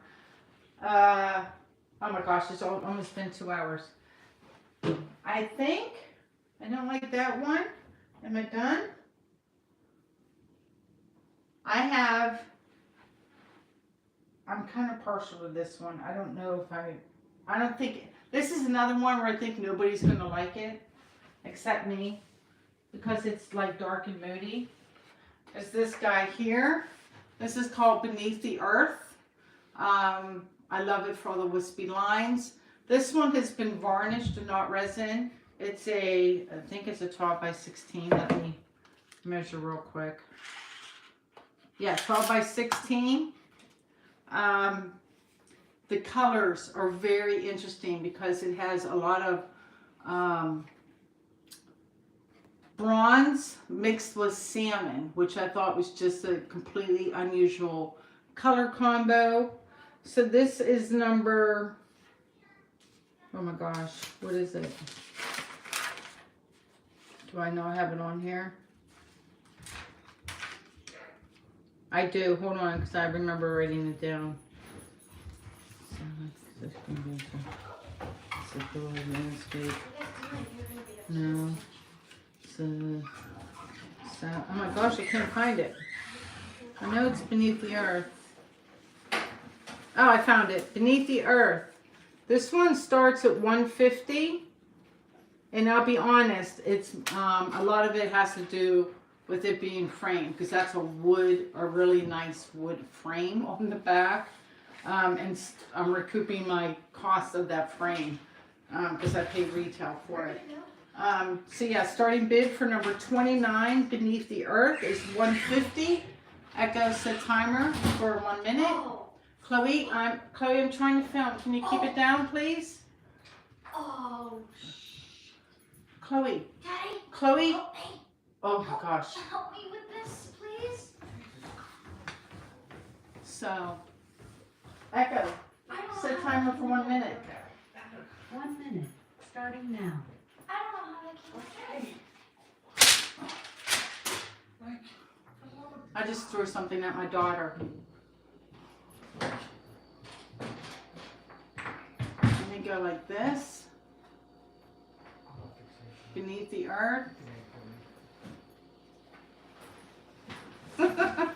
Oh my gosh, it's almost been 2 hours. I think I don't like that one. Am I done? I'm kind of partial to this one. I don't know if I don't think, this is another one where I think nobody's going to like it except me because it's like dark and moody. Is this guy here. This is called Beneath the Earth. I love it for all the wispy lines. This one has been varnished and not resin. It's I think it's a 12 by 16. Let me measure real quick. Yeah, 12 by 16. The colors are very interesting because it has a lot of bronze mixed with salmon, which I thought was just a completely unusual color combo. So this is number, oh my gosh, what is it? Do I know I have it on here? I do, hold on, because I remember writing it down. Landscape. No. Oh my gosh, I can't find it. I know it's Beneath the Earth. Oh, I found it. Beneath the Earth. This one starts at 150. And I'll be honest, it's a lot of it has to do with it being framed because that's a really nice wood frame on the back. And I'm recouping my cost of that frame because I paid retail for it. So yeah, starting bid for number 29, Beneath the Earth, is $150. Echo set timer for 1 minute. Chloe, I'm trying to film. Can you keep it down, please? Oh. Chloe. Daddy. Chloe. Help me. Oh my gosh. Help me with this, please. So, Echo, set timer for 1 minute. 1 minute, starting now. I don't know how to keep it. I just threw something at my daughter. Let me go like this. Beneath the Earth. That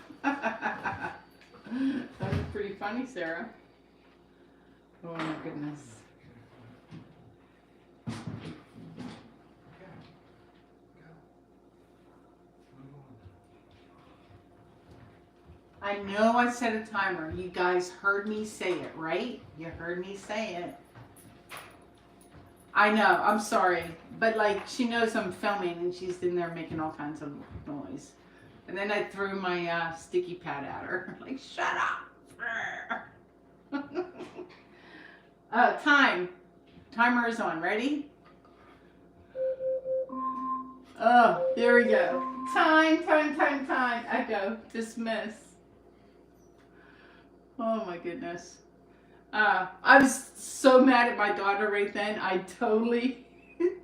was pretty funny. funny, Sarah. Oh my goodness. I know I set a timer. You guys heard me say it, right? You heard me say it. I know, I'm sorry. But like, she knows I'm filming and she's in there making all kinds of noise. And then I threw my sticky pad at her. Like, shut up. Timer is on. Ready? Oh, there we go. Time. Echo. Dismiss. Oh my goodness. I was so mad at my daughter right then. I totally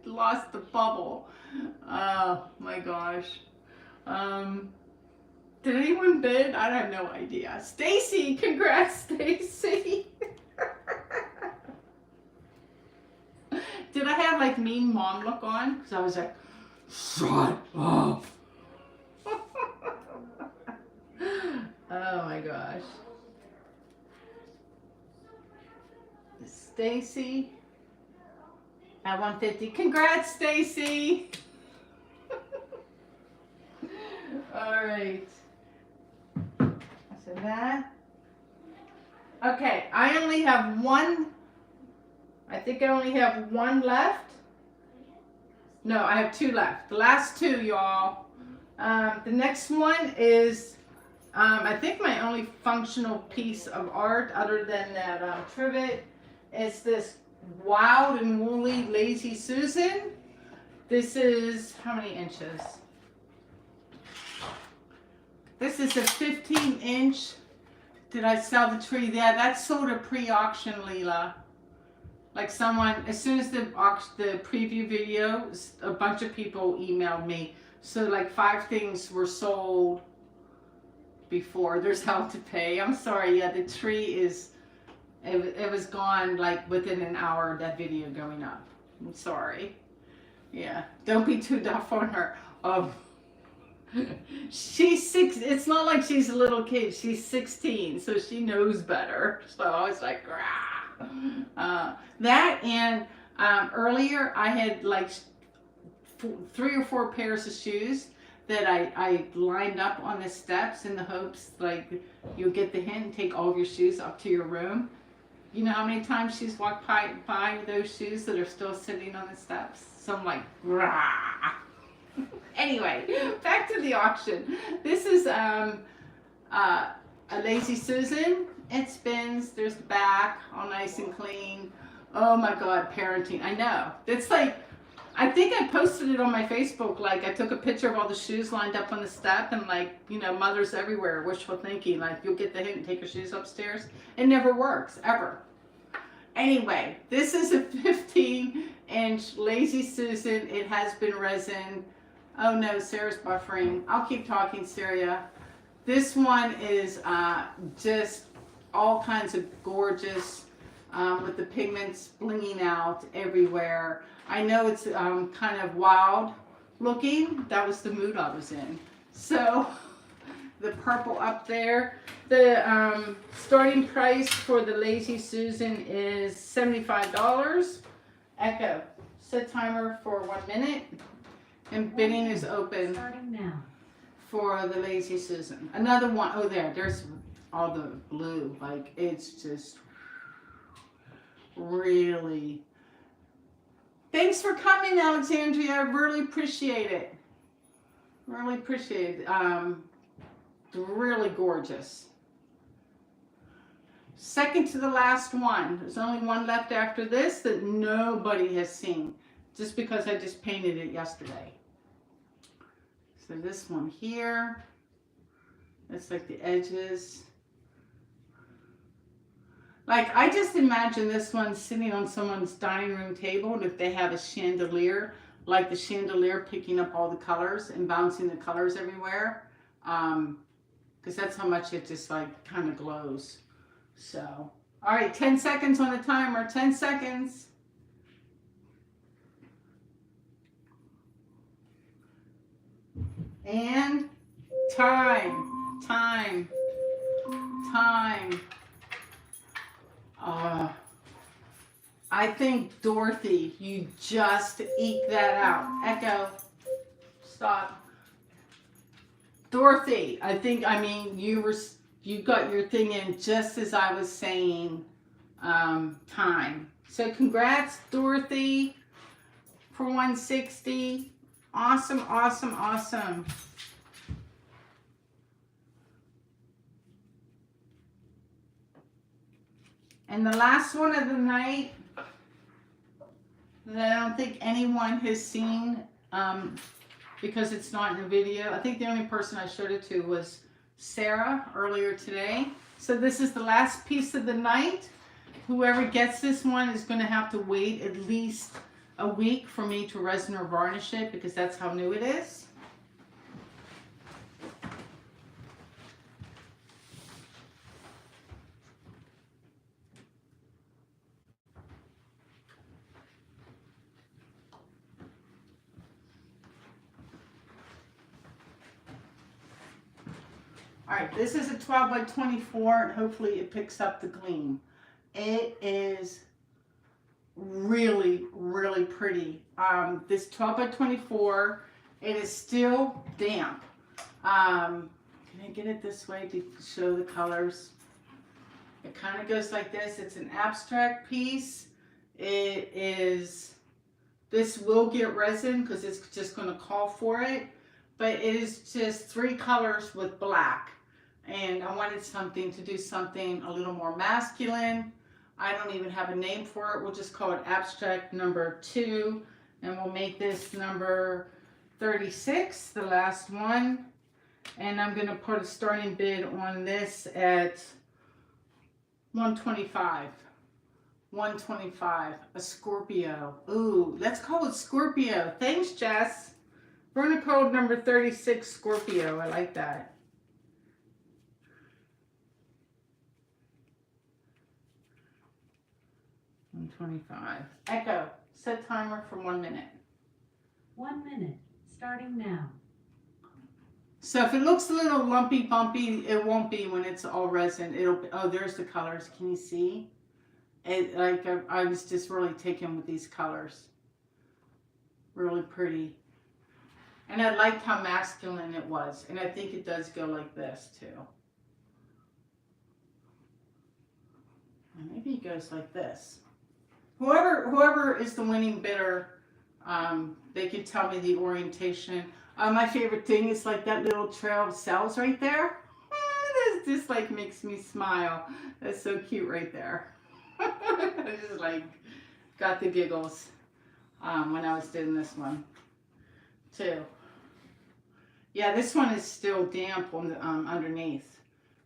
lost the bubble. Oh my gosh. Did anyone bid? I have no idea. Stacy, congrats, Stacy. Did I have like mean mom look on? Because I was like, shut up. Oh my gosh. Stacy at 150. Congrats, Stacy. All right. So that. Okay, I only have one. I think I only have one left. No, I have two left. The last two, y'all. The next one is, I think my only functional piece of art other than that trivet. It's this Wild and Woolly Lazy Susan. This is, how many inches? This is a 15-inch. Did I sell the tree? Yeah, that's sold at pre-auction, Leela. Like someone, as soon as the preview video, a bunch of people emailed me. So like 5 things were sold before there's hell to pay. I'm sorry, yeah, the tree is, it was gone like within an hour of that video going up. I'm sorry. Yeah, don't be too tough on her. She's 6, it's not like she's a little kid. She's 16, so she knows better. So I was like, rah. That and earlier I had like 3 or 4 pairs of shoes that I lined up on the steps in the hopes like you'll get the hint and take all of your shoes up to your room. You know how many times she's walked by those shoes that are still sitting on the steps? So I'm like, rah. Anyway, back to the auction. This is a Lazy Susan. It spins. There's the back, all nice and clean. Oh my God, parenting. I know. It's like, I think I posted it on my Facebook. Like, I took a picture of all the shoes lined up on the step and like, you know, mothers everywhere, wishful thinking. Like, you'll get the hint and take your shoes upstairs. It never works, ever. Anyway, this is a 15-inch Lazy Susan. It has been resin. Oh no, Sarah's buffering. I'll keep talking, Sarah. This one is just all kinds of gorgeous with the pigments blinging out everywhere. I know it's kind of wild looking. That was the mood I was in. So the purple up there. The starting price for the Lazy Susan is $75. Echo, set timer for 1 minute. And bidding is open Starting now. for the Lazy Susan. Another one, oh there's all the blue. Like, it's just really. Thanks for coming, Alexandria. I really appreciate it. Really appreciate it. Really gorgeous. Second to the last one. There's only one left after this that nobody has seen. Just because I just painted it yesterday. So this one here, it's like the edges. Like, I just imagine this one sitting on someone's dining room table, and if they have a chandelier, like the chandelier picking up all the colors and bouncing the colors everywhere. Because that's how much it just like kind of glows. So, all right, 10 seconds on the timer, 10 seconds. And time. I think, Dorothy, you just eke that out. Echo, stop. Dorothy, you got your thing in just as I was saying time. So congrats, Dorothy, for 160. Awesome, awesome, awesome. And the last one of the night that I don't think anyone has seen, because it's not in a video. I think the only person I showed it to was Sarah earlier today. So this is the last piece of the night. Whoever gets this one is going to have to wait at least a week for me to resin or varnish it, because that's how new it is. All right, this is a 12 by 24, and hopefully it picks up the gleam. It is really, really pretty. This 12 by 24, it is still damp. Can I get it this way to show the colors? It kind of goes like this. It's an abstract piece. This will get resin because it's just going to call for it. But it is just 3 colors with black. And I wanted to do something a little more masculine. I don't even have a name for it. We'll just call it abstract number 2. And we'll make this number 36, the last one. And I'm going to put a starting bid on this at 125. 125. A Scorpio. Ooh, let's call it Scorpio. Thanks, Jess. Burner code number 36, Scorpio. I like that. $125. Echo, set timer for 1 minute. 1 minute, starting now. So if it looks a little lumpy, bumpy, it won't be when it's all resin. Oh, there's the colors. Can you see? I was just really taken with these colors. Really pretty. And I liked how masculine it was. And I think it does go like this too. And maybe it goes like this. Whoever is the winning bidder, they can tell me the orientation. My favorite thing is like that little trail of cells right there. This just like makes me smile. That's so cute right there. I just like got the giggles when I was doing this one too. Yeah, this one is still damp on the, underneath.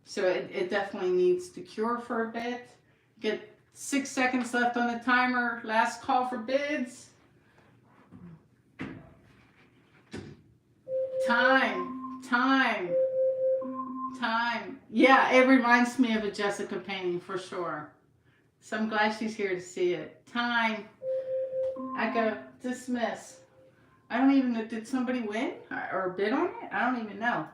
So it definitely needs to cure for a bit. Get 6 seconds left on the timer. Last call for bids. Time. Yeah, it reminds me of a Jessica painting for sure. So I'm glad she's here to see it. Time. Echo, dismiss. I don't even know, did somebody win or bid on it? I don't even know.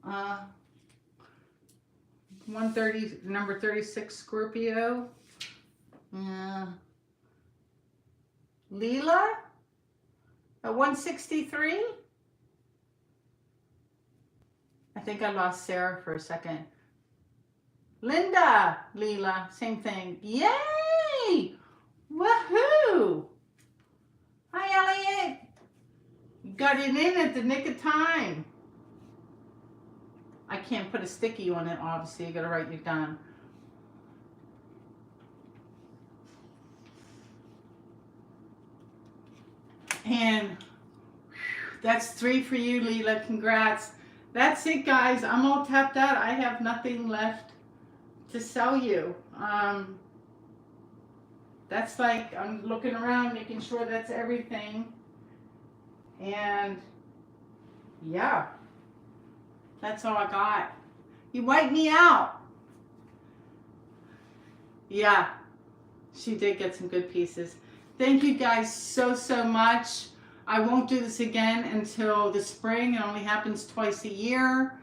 130, number 36, Scorpio. Leela at 163. I think I lost Sarah for a second. Linda, Leela, same thing. Yay! Woohoo! Hi, Elliot. You got it in at the nick of time. I can't put a sticky on it, obviously. You gotta write it down. And that's 3 for you, Leela. Congrats. That's it, guys. I'm all tapped out. I have nothing left to sell you. That's like, I'm looking around, making sure that's everything. And yeah, that's all I got. You wiped me out. Yeah, she did get some good pieces. Thank you guys so much. I won't do this again until the spring. It only happens twice a year.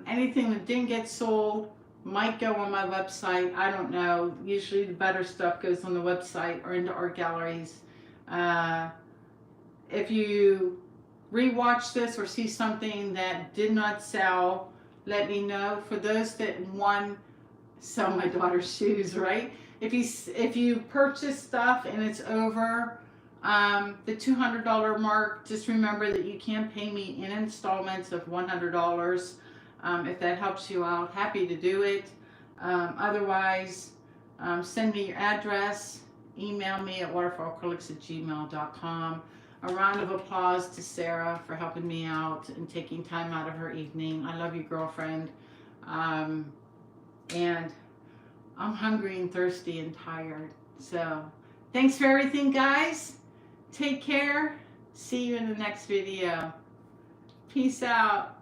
Anything that didn't get sold might go on my website. I don't know. Usually the better stuff goes on the website or into art galleries. If you rewatch this or see something that did not sell, let me know. For those that want sell my daughter's shoes, right? If you purchase stuff and it's over the $200 mark, just remember that you can pay me in installments of $100. If that helps you out, happy to do it. Otherwise, send me your address, email me at waterfallacrylics@gmail.com. A round of applause to Sarah for helping me out and taking time out of her evening. I love you, girlfriend. And I'm hungry and thirsty and tired. So thanks for everything, guys. Take care. See you in the next video. Peace out.